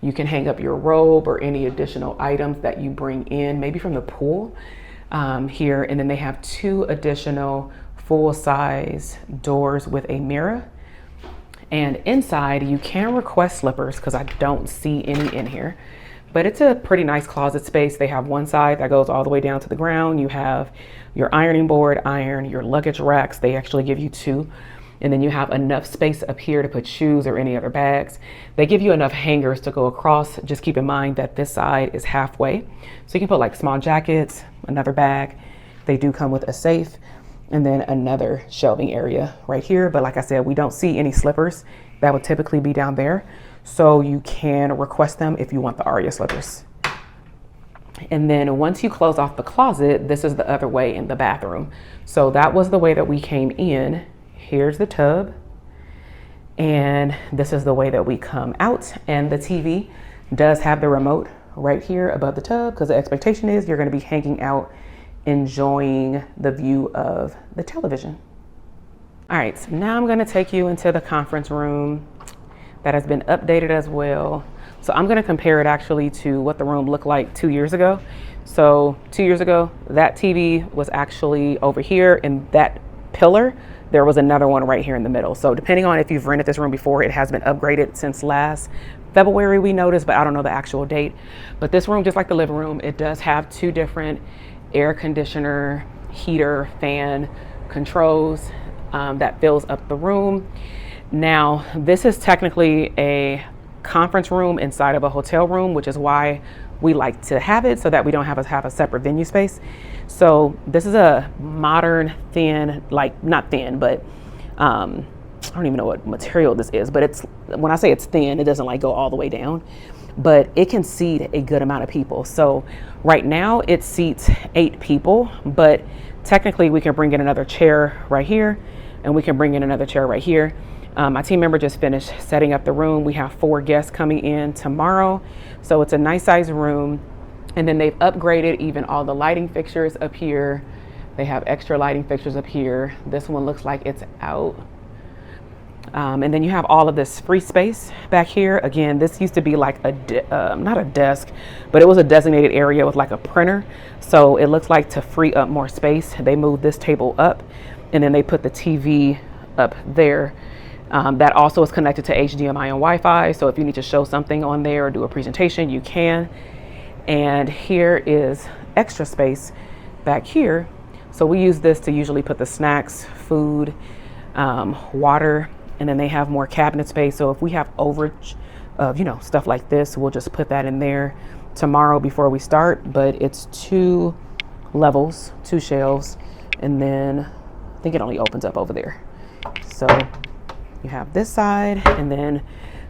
You can hang up your robe or any additional items that you bring in, maybe from the pool here. And then they have 2 additional full-size doors with a mirror. And inside you can request slippers because I don't see any in here, but it's a pretty nice closet space. They have one side that goes all the way down to the ground. You have your ironing board, your luggage racks. They actually give you 2. And then you have enough space up here to put shoes or any other bags. They give you enough hangers to go across. Just keep in mind that this side is halfway. So you can put like small jackets, another bag. They do come with a safe and then another shelving area right here. But like I said, we don't see any slippers. That would typically be down there. So you can request them if you want the Aria slippers. And then once you close off the closet, this is the other way in the bathroom. So that was the way that we came in. Here's the tub, and this is the way that we come out. And the TV does have the remote right here above the tub because the expectation is you're going to be hanging out, enjoying the view of the television. All right, so now I'm going to take you into the conference room that has been updated as well. So I'm going to compare it actually to what the room looked like 2 years ago. So 2 years ago, that TV was actually over here in that pillar. There was another one right here in the middle. So depending on if you've rented this room before, it has been upgraded since last February, we noticed, but I don't know the actual date. But this room, just like the living room, it does have 2 different air conditioner, heater, fan controls that fills up the room. Now, this is technically a conference room inside of a hotel room, which is why we like to have it so that we don't have a separate venue space. So this is a modern thin, like not thin, but I don't even know what material this is, but it's, when I say it's thin, it doesn't like go all the way down, but it can seat a good amount of people. So right now it seats 8 people, but technically we can bring in another chair right here and we can bring in another chair right here. My team member just finished setting up the room. We have 4 guests coming in tomorrow. So it's a nice size room. And then they've upgraded even all the lighting fixtures up here. They have extra lighting fixtures up here. This one looks like it's out. And then you have all of this free space back here. Again, this used to be like not a desk, but it was a designated area with like a printer. So it looks like to free up more space, they moved this table up, and then they put the TV up there. That also is connected to HDMI and Wi-Fi. So if you need to show something on there or do a presentation, you can. And here is extra space back here. So we use this to usually put the snacks, food, water, and then they have more cabinet space. So if we have overage of, stuff like this, we'll just put that in there tomorrow before we start. But it's 2 levels, 2 shelves, and then I think it only opens up over there. So you have this side, and then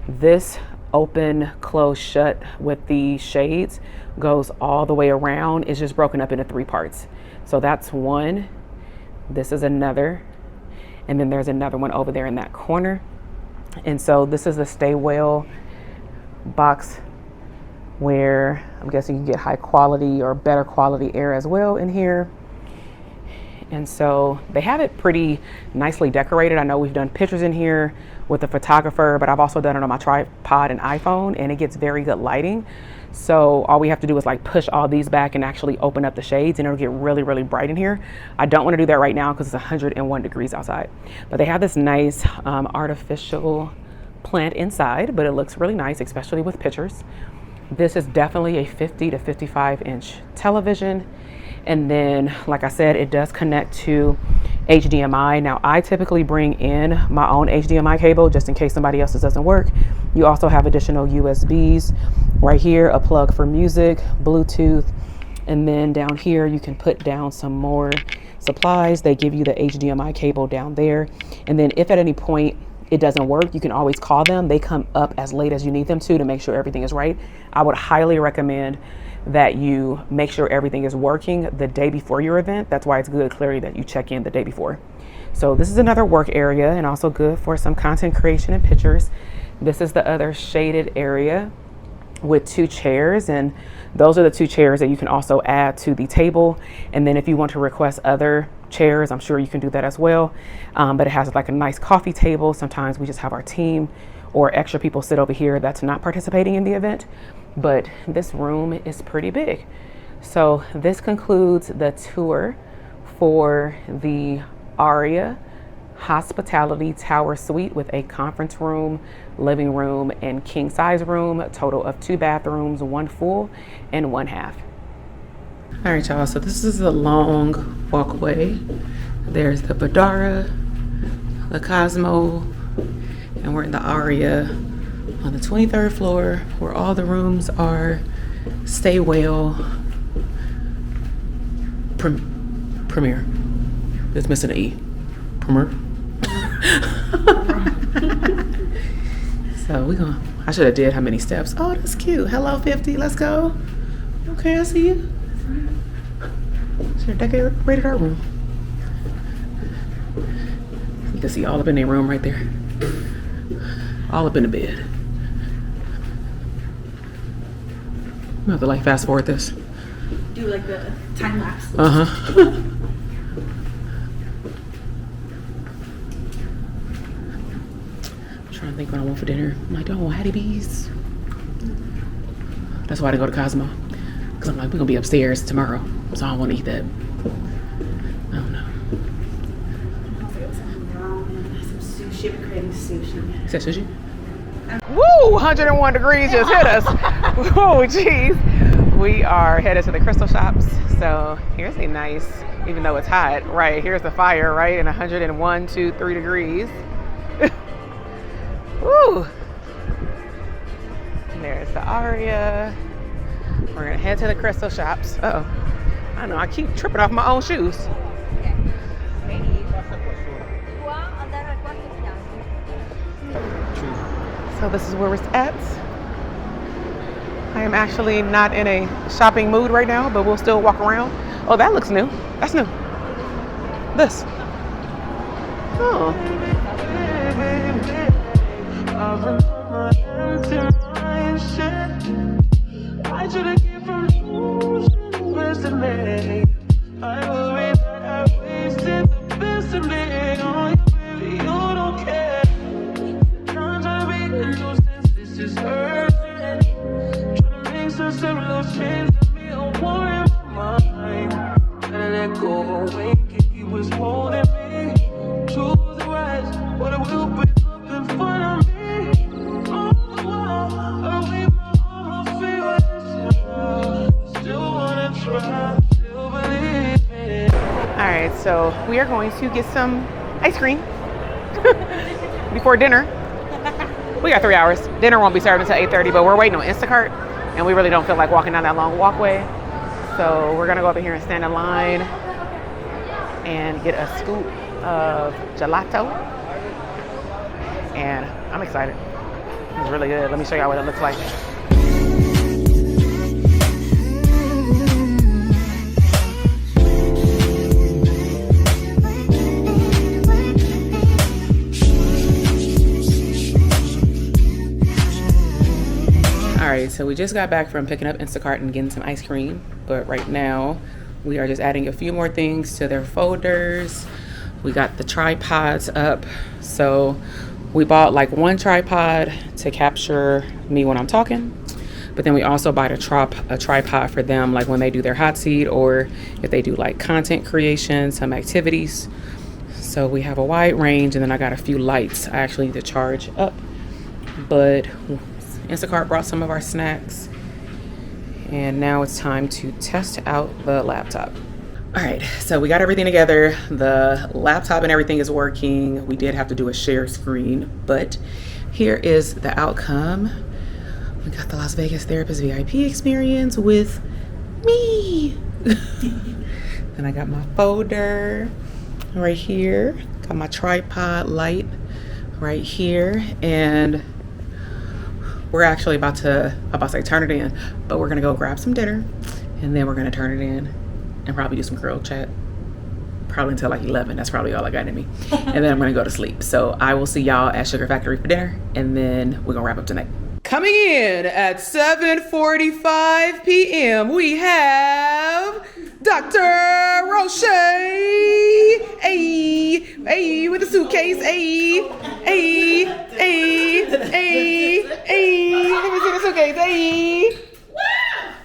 this open, close, shut with the shades goes all the way around. It's just broken up into 3 parts. So that's one. This is another. And then there's another one over there in that corner. And so this is the Stay Well box where I'm guessing you can get high quality or better quality air as well in here. And so they have it pretty nicely decorated. I know we've done pictures in here with a photographer, but I've also done it on my tripod and iPhone, and it gets very good lighting. So all we have to do is like push all these back and actually open up the shades, and it'll get really, really bright in here. I don't want to do that right now because it's 101 degrees outside. But they have this nice artificial plant inside, but it looks really nice, especially with pictures. This is definitely a 50 to 55 inch television. And then, like I said, it does connect to HDMI. Now, I typically bring in my own HDMI cable just in case somebody else's doesn't work. You also have additional USBs right here, a plug for music, Bluetooth, and then down here you can put down some more supplies. They give you the HDMI cable down there. And then if at any point it doesn't work, you can always call them. They come up as late as you need them to make sure everything is right. I would highly recommend that you make sure everything is working the day before your event. That's why it's good, clearly, that you check in the day before. So this is another work area and also good for some content creation and pictures. This is the other shaded area with 2 chairs, and those are the 2 chairs that you can also add to the table. And then if you want to request other chairs, I'm sure you can do that as well. But it has like a nice coffee table. Sometimes we just have our team or extra people sit over here that's not participating in the event. But this room is pretty big. So this concludes the tour for the Aria Hospitality Tower Suite with a conference room, living room, and king size room. A total of 2 bathrooms, 1 full and 1 half. All right, y'all, so this is a long walkway. There's the Vdara, the Cosmo, and we're in the Aria on the 23rd floor where all the rooms are. Stay Well Premier. It's missing an E. Premier. So I should have did how many steps. Oh, that's cute. Hello 50, let's go. Okay, I see you. Should have decorated our room. You can see all up in their room right there. All up in the bed. I'm gonna have to like fast forward this. Do like the time lapse. Uh-huh. I'm trying to think what I want for dinner. I'm like, do I want Hattie B's? That's why I didn't go to Cosmo. Because I'm like, we're gonna be upstairs tomorrow. So I don't want to eat that. I don't know. Some sushi. I'm craving sushi. You said sushi? Woo! 101 degrees just hit us. Oh, jeez. We are headed to the crystal shops. So here's a nice, even though it's hot, right? Here's the fire, right? And 101, 2, 3 degrees. Woo! And there's the Aria. We're gonna head to the crystal shops. Uh-oh. I know, I keep tripping off my own shoes. So this is where we're at. I am actually not in a shopping mood right now, but we'll still walk around. Oh, that looks new. That's new. This. Oh. changed me, I wanted my mind. Gotta let go when he was holding me. Choose the rise, but it will break up in front of me. All the while, I leave my arms feeling still wanna try, still believe in it. All right, so we are going to get some ice cream before dinner. We got 3 hours. Dinner won't be served until 8:30, but we're waiting on Instacart, and we really don't feel like walking down that long walkway. So we're gonna go over here and stand in line and get a scoop of gelato. And I'm excited. It's really good. Let me show y'all what it looks like. All right, so we just got back from picking up Instacart and getting some ice cream, but right now we are just adding a few more things to their folders. We got the tripods up. So we bought like one tripod to capture me when I'm talking, but then we also bought a tripod for them, like when they do their hot seat or if they do like content creation, some activities. So we have a wide range, and then I got a few lights I actually need to charge up, but Instacart brought some of our snacks, and now it's time to test out the laptop. All right, so we got everything together. The laptop and everything is working. We did have to do a share screen, but here is the outcome. We got the Las Vegas Therapist VIP experience with me. Then I got my folder right here. Got my tripod light right here, and we're actually about to turn it in, but we're gonna go grab some dinner, and then we're gonna turn it in and probably do some girl chat, probably until like 11. That's probably all I got in me. And then I'm gonna go to sleep. So I will see y'all at Sugar Factory for dinner, and then we're gonna wrap up tonight. Coming in at 7:45 p.m. we have Dr. Roche. Hey, with the suitcase. Hey. Let me see the suitcase. Hey.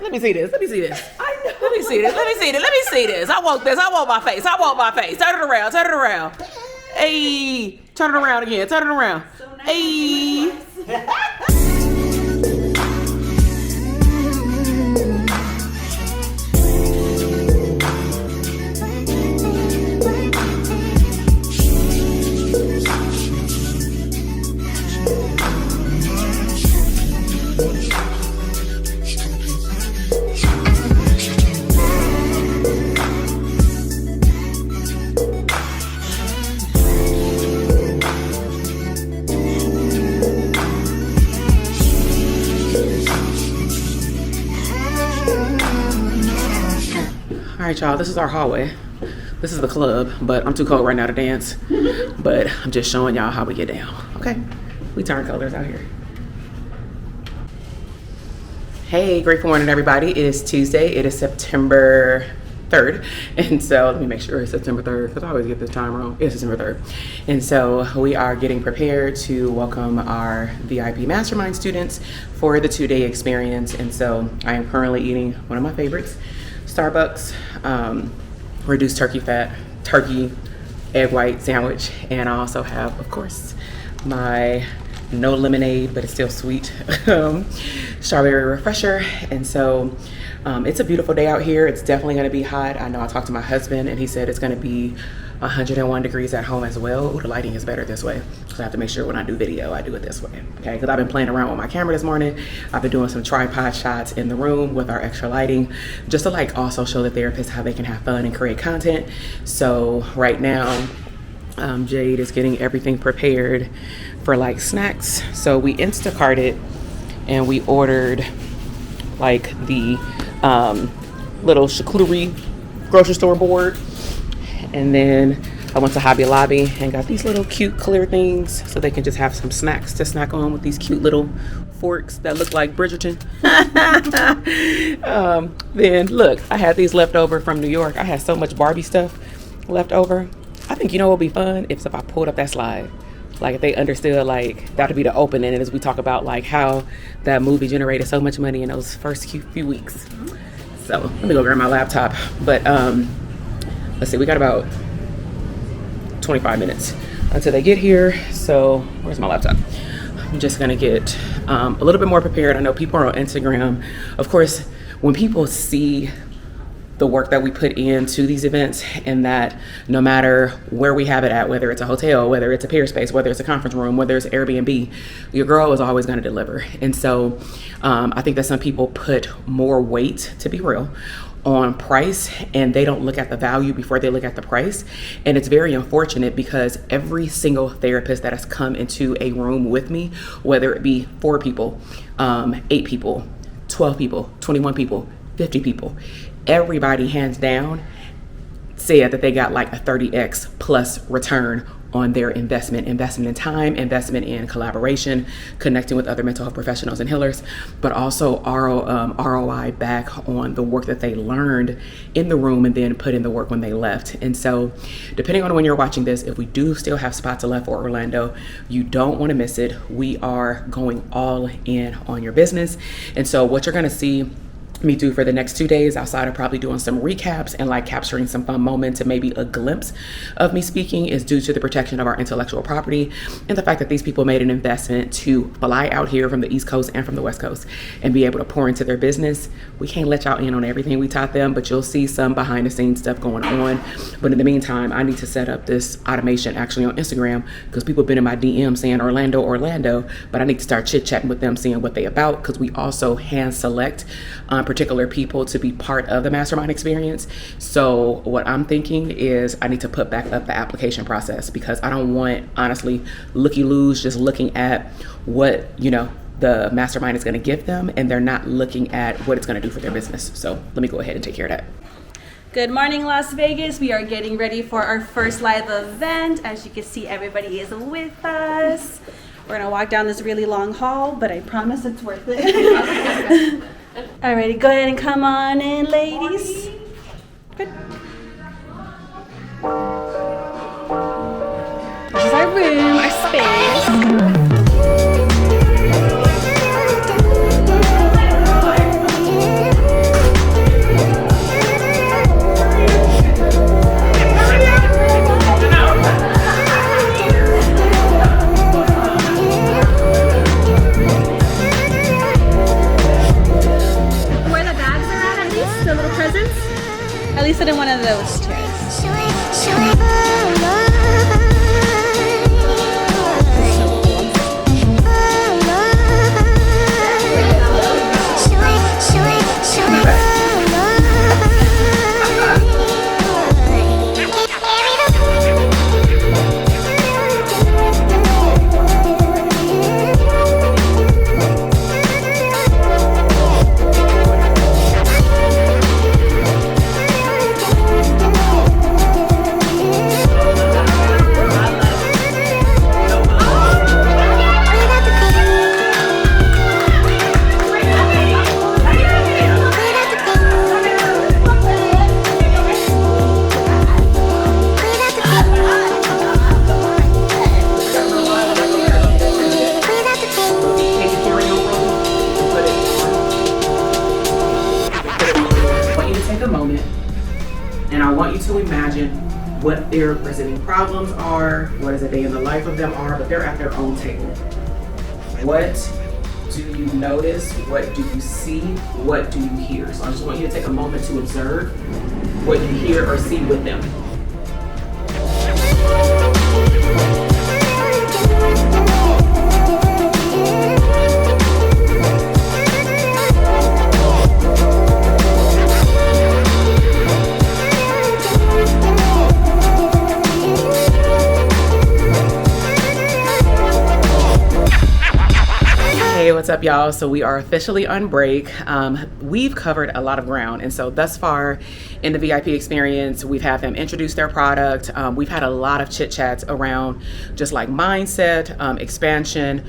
Let me see this. Let me see this. I want this. I want my face. Turn it around. Hey. Turn it around again. Hey. All right, y'all, this is our hallway. This is the club, but I'm too cold right now to dance. But I'm just showing y'all how we get down, okay? We turn colors out here. Hey, grateful morning, everybody. It is Tuesday. It is September 3rd. And so let me make sure it's September 3rd, because I always get this time wrong. It's September 3rd. And so we are getting prepared to welcome our VIP Mastermind students for the 2-day experience. And so I am currently eating one of my favorites, Starbucks reduced turkey fat, turkey egg white sandwich. And I also have, of course, my no lemonade, but it's still sweet, strawberry refresher. And so it's a beautiful day out here. It's definitely going to be hot. I know I talked to my husband and he said it's going to be 101 degrees at home as well. Ooh, the lighting is better this way, so I have to make sure when I do video I do it this way, okay? Because I've been playing around with my camera this morning. I've been doing some tripod shots in the room with our extra lighting, just to like also show the therapists how they can have fun and create content. So right now Jade is getting everything prepared for like snacks. So we Instacarted and we ordered like the little charcuterie grocery store board, and then I went to Hobby Lobby and got these little cute clear things so they can just have some snacks to snack on with these cute little forks that look like Bridgerton. Then look, I had these left over from New York. I had so much Barbie stuff left over. I think, you know what would be fun if I pulled up that slide Like if they understood like that would be the opening, and as we talk about like how that movie generated so much money in those first few weeks. So let me go grab my laptop. But let's see, we got about 25 minutes until they get here. So where's my laptop? I'm just gonna get a little bit more prepared. I know people are on Instagram. Of course, when people see the work that we put into these events, and that no matter where we have it at, whether it's a hotel, whether it's a peer space, whether it's a conference room, whether it's Airbnb, your girl is always going to deliver. And so I think that some people put more weight, to be real, on price, and they don't look at the value before they look at the price. And it's very unfortunate because every single therapist that has come into a room with me, whether it be 4 people, 8 people, 12 people, 21 people, 50 people, everybody hands down said that they got like a 30x plus return on their investment in time, investment in collaboration, connecting with other mental health professionals and healers, but also ROI back on the work that they learned in the room and then put in the work when they left. And so depending on when you're watching this, if we do still have spots left for Orlando, you don't want to miss it. We are going all in on your business. And so what you're going to see me do for the next 2 days, outside of probably doing some recaps and like capturing some fun moments and maybe a glimpse of me speaking, is due to the protection of our intellectual property and the fact that these people made an investment to fly out here from the East Coast and from the West Coast and be able to pour into their business. We can't let y'all in on everything we taught them, but you'll see some behind the scenes stuff going on. But in the meantime, I need to set up this automation actually on Instagram, because people have been in my DM saying Orlando, but I need to start chit chatting with them, seeing what they about, because we also hand select particular people to be part of the mastermind experience. So what I'm thinking is I need to put back up the application process, because I don't want, honestly, looky-loos just looking at what, you know, the mastermind is going to give them, and they're not looking at what it's going to do for their business. So let me go ahead and take care of that. Good morning, Las Vegas. We are getting ready for our first live event. As you can see, everybody is with us. We're gonna walk down this really long hall, but I promise it's worth it. Alrighty, go ahead and come on in, ladies. Good. This is our room, our space. At least sit in one of those chairs. What their presenting problems are, what is a day in the life of them are, but they're at their own table. What do you notice? What do you see? What do you hear? So I just want you to take a moment to observe what you hear or see with them. What's up, y'all? So we are officially on break. We've covered a lot of ground, and so thus far in the VIP experience, we've had them introduce their product. We've had a lot of chit chats around just like mindset, expansion,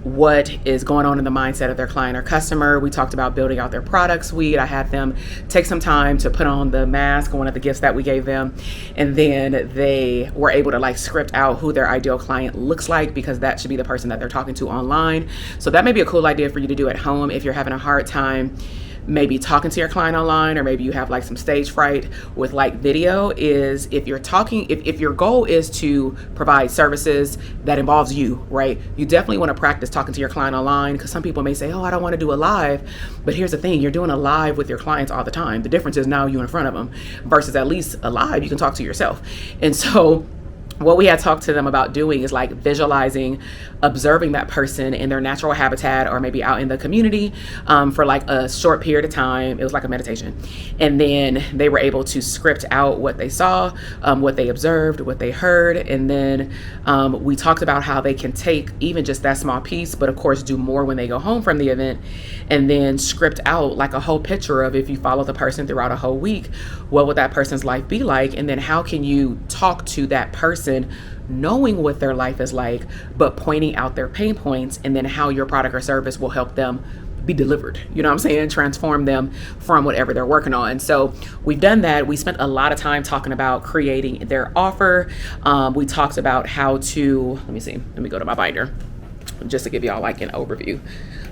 what is going on in the mindset of their client or customer. We talked about building out their product suite. I had them take some time to put on the mask, one of the gifts that we gave them, and then they were able to like script out who their ideal client looks like, because that should be the person that they're talking to online. So that may be a cool idea for you to do at home if you're having a hard time maybe talking to your client online, or maybe you have like some stage fright with like video. Is if you're talking, if your goal is to provide services that involves you, right, you definitely want to practice talking to your client online, because some people may say, oh, I don't want to do a live. But here's the thing, you're doing a live with your clients all the time. The difference is now you're in front of them, versus at least a live you can talk to yourself. And so what we had talked to them about doing is like visualizing, observing that person in their natural habitat, or maybe out in the community for like a short period of time. It was like a meditation. And then they were able to script out what they saw, what they observed, what they heard. And then we talked about how they can take even just that small piece, but of course do more when they go home from the event, and then script out like a whole picture of, if you follow the person throughout a whole week, what would that person's life be like? And then how can you talk to that person knowing what their life is like, but pointing out their pain points, and then how your product or service will help them be delivered, you know what I'm saying, transform them from whatever they're working on. So we've done that. We spent a lot of time talking about creating their offer. We talked about how to, let me go to my binder just to give y'all like an overview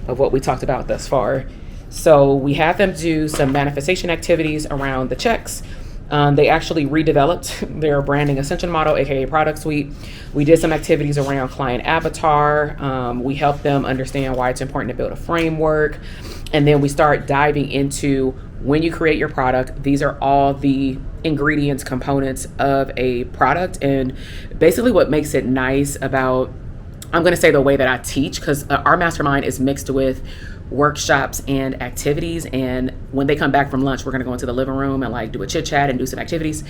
of what we talked about thus far. So we had them do some manifestation activities around the checks. They actually redeveloped their branding ascension model, aka product suite. We did some activities around client avatar. We helped them understand why it's important to build a framework. And then we start diving into, when you create your product, these are all the ingredients, components of a product. And basically what makes it nice about, I'm going to say the way that I teach, because our mastermind is mixed with workshops and activities, and when they come back from lunch, we're going to go into the living room and like do a chit chat and do some activities.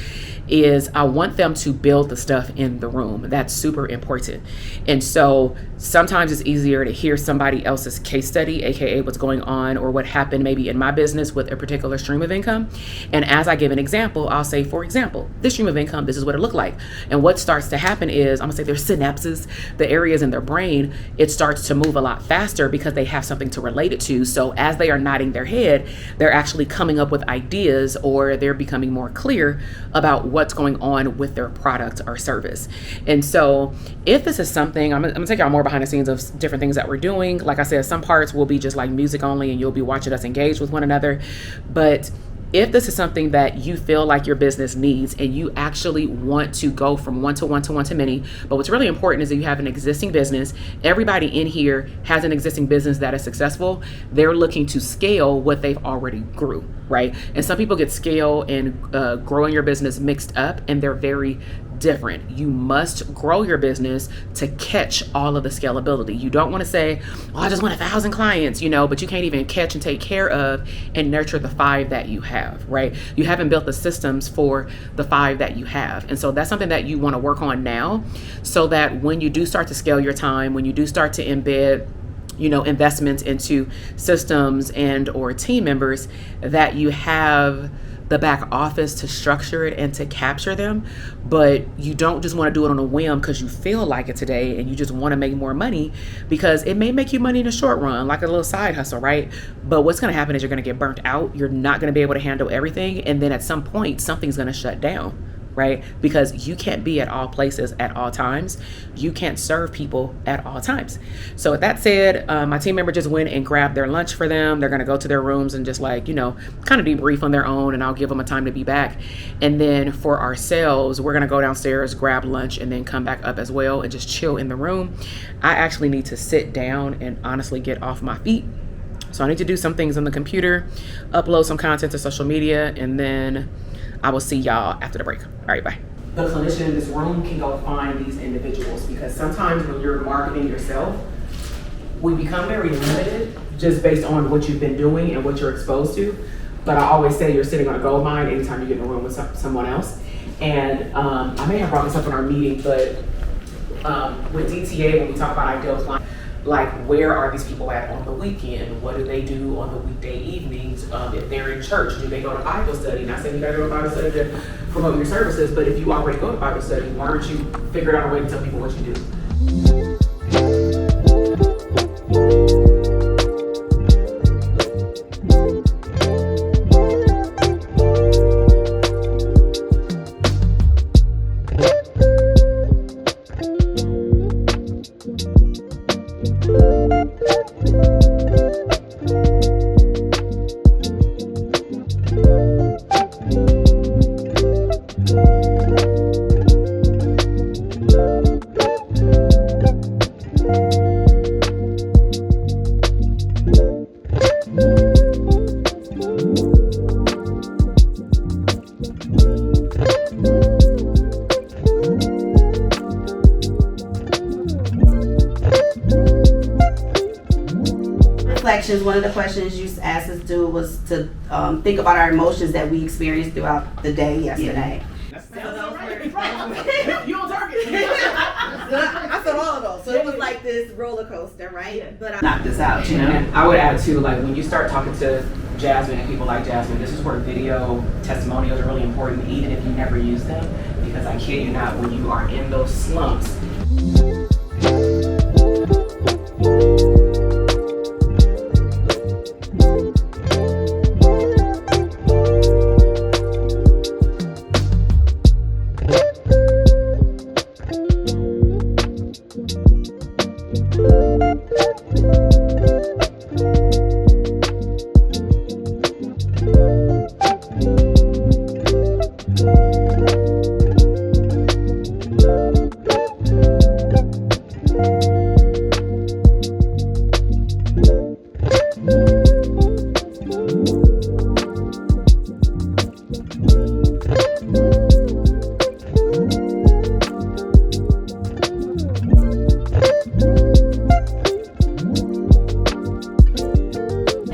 Is I want them to build the stuff in the room. That's super important. And so sometimes it's easier to hear somebody else's case study, aka what's going on or what happened maybe in my business with a particular stream of income. And as I give an example, I'll say, for example, this stream of income, this is what it looked like. And what starts to happen is, I'm gonna say, their synapses, the areas in their brain, it starts to move a lot faster because they have something to relate it to. So as they are nodding their head, they're actually coming up with ideas, or they're becoming more clear about what's going on with their product or service. And so if this is something, I'm gonna take y'all more behind the scenes of different things that we're doing. Like I said, some parts will be just like music only, and you'll be watching us engage with one another. But if this is something that you feel like your business needs, and you actually want to go from one to one to one to many, but what's really important is that you have an existing business. Everybody in here has an existing business that is successful. They're looking to scale what they've already grew, right? And some people get scale and growing your business mixed up, and they're very different. You must grow your business to catch all of the scalability. You don't want to say, oh, I just want 1,000 clients, but you can't even catch and take care of and nurture the 5 that you have, right? You haven't built the systems for the 5 that you have. And so that's something that you want to work on now, so that when you do start to scale your time, when you do start to embed investments into systems and or team members, that you have the back office to structure it and to capture them. But you don't just want to do it on a whim because you feel like it today, and you just want to make more money, because it may make you money in the short run, like a little side hustle, right? But what's going to happen is you're going to get burnt out. You're not going to be able to handle everything. And then at some point, something's going to shut down, right? Because you can't be at all places at all times. You can't serve people at all times. So with that said, my team member just went and grabbed their lunch for them. They're going to go to their rooms and just kind of debrief on their own, and I'll give them a time to be back. And then for ourselves, we're going to go downstairs, grab lunch, and then come back up as well and just chill in the room. I actually need to sit down and honestly get off my feet. So I need to do some things on the computer, upload some content to social media, and then I will see y'all after the break. All right, bye. The clinician in this room can go find these individuals, because sometimes when you're marketing yourself, we become very limited just based on what you've been doing and what you're exposed to. But I always say you're sitting on a gold mine anytime you get in a room with someone else. And I may have brought this up in our meeting, but with DTA, when we talk about ideal client, like, where are these people at on the weekend? What do they do on the weekday evenings? If they're in church, do they go to Bible study? Not saying you gotta go to Bible study to promote your services, but if you already go to Bible study, why aren't you figuring out a way to tell people what you do? One of the questions you asked us to do was to think about our emotions that we experienced throughout the day yesterday. You on target. I said all of those. So it was like this roller coaster, right? Yeah. But I knocked this out, you know? And I would add too, like when you start talking to Jasmine and people like Jasmine, this is where video testimonials are really important, even if you never use them, because I kid you not, when you are in those slumps,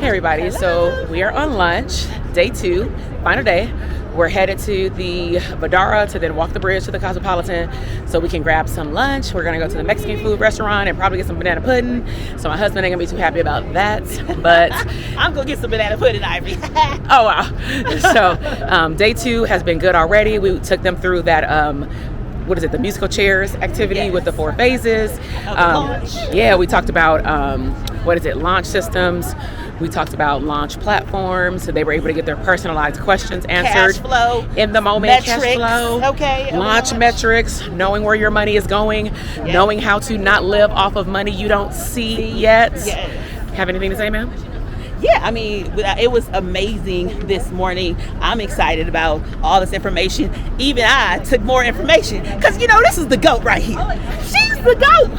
everybody. So we are on lunch, day 2, final day. We're headed to the Vdara to then walk the bridge to the Cosmopolitan so we can grab some lunch. We're gonna go to the Mexican food restaurant and probably get some banana pudding. So my husband ain't gonna be too happy about that, but I'm gonna get some banana pudding, Ivy. oh wow. So day 2 has been good already. We took them through that what is it, the musical chairs activity with the 4 phases. Yeah, we talked about launch systems. We talked about launch platforms, so they were able to get their personalized questions answered. Cash flow. In the moment, metrics, cash flow. Okay. Launch metrics, knowing where your money is going, knowing how to not live off of money you don't see yet. Yes. Have anything to say, ma'am? Yeah, I mean, it was amazing this morning. I'm excited about all this information. Even I took more information because, you know, this is the GOAT right here. She's the GOAT.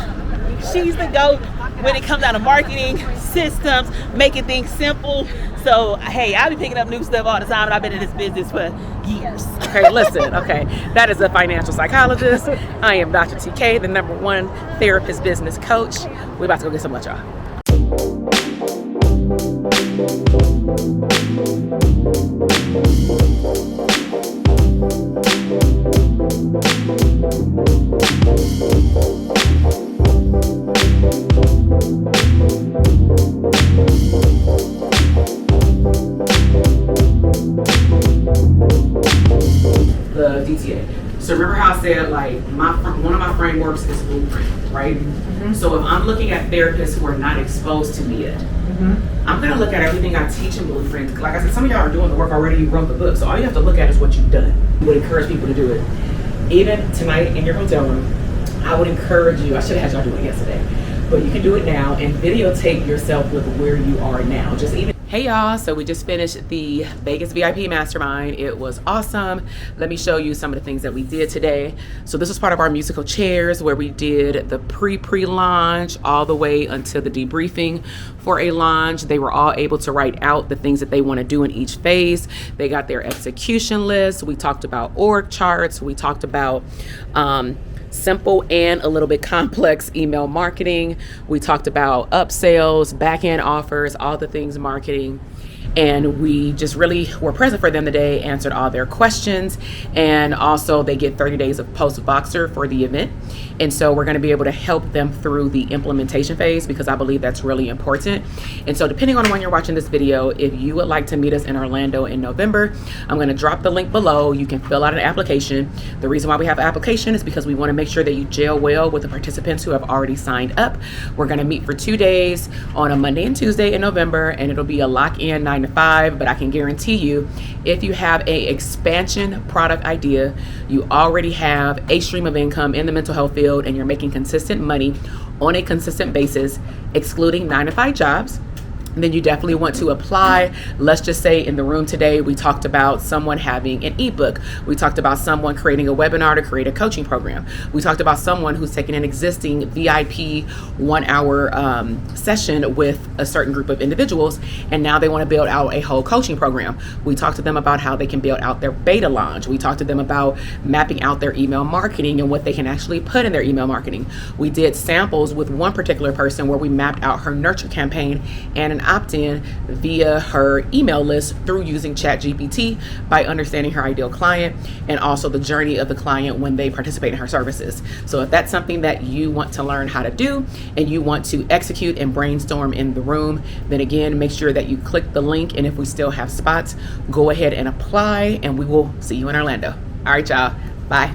She's the GOAT when it comes down to marketing, systems, making things simple. So, hey, I'll be picking up new stuff all the time, and I've been in this business for years. Okay, listen, okay. That is a financial psychologist. I am Dr. TK, the #1 therapist business coach. We're about to go get some lunch, y'all. The DTA. So remember how I said, like, one of my frameworks is blueprint, right? Mm-hmm. So if I'm looking at therapists who are not exposed to me yet, I'm gonna look at everything I teach in blueprint. Like I said, some of y'all are doing the work already. You wrote the book, so all you have to look at is what you've done. I would encourage people to do it. Even tonight in your hotel room, I would encourage you. I should have had y'all do it yesterday, but you can do it now and videotape yourself with where you are now. Just even. Hey y'all, so we just finished the Vegas VIP Mastermind. It was awesome. Let me show you some of the things that we did today. So this was part of our musical chairs where we did the pre-launch all the way until the debriefing for a launch. They were all able to write out the things that they want to do in each phase. They got their execution list. We talked about org charts. We talked about simple and a little bit complex email marketing. We talked about upsells, back-end offers, all the things marketing. and we just really were present for them today, answered all their questions, and also they get 30 days of post Voxer for the event. And so we're going to be able to help them through the implementation phase, because I believe that's really important. And so depending on when you're watching this video, if you would like to meet us in Orlando in November, I'm going to drop the link below. You can fill out an application. The reason why we have an application is because we want to make sure that you gel well with the participants who have already signed up. We're going to meet for 2 days on a Monday and Tuesday in November, and it'll be a lock-in 9 to 5. But I can guarantee you, if you have a expansion product idea, you already have a stream of income in the mental health field, and you're making consistent money on a consistent basis, excluding 9 to 5 jobs, then you definitely want to apply. Let's just say in the room today, we talked about someone having an ebook. We talked about someone creating a webinar to create a coaching program. We talked about someone who's taking an existing VIP 1 hour session with a certain group of individuals, and now they want to build out a whole coaching program. We talked to them about how they can build out their beta launch. We talked to them about mapping out their email marketing and what they can actually put in their email marketing. We did samples with one particular person where we mapped out her nurture campaign and an opt-in via her email list through using ChatGPT, by understanding her ideal client and also the journey of the client when they participate in her services. So if that's something that you want to learn how to do and you want to execute and brainstorm in the room, then again, make sure that you click the link, and if we still have spots, go ahead and apply, and we will see you in Orlando. All right, y'all. Bye.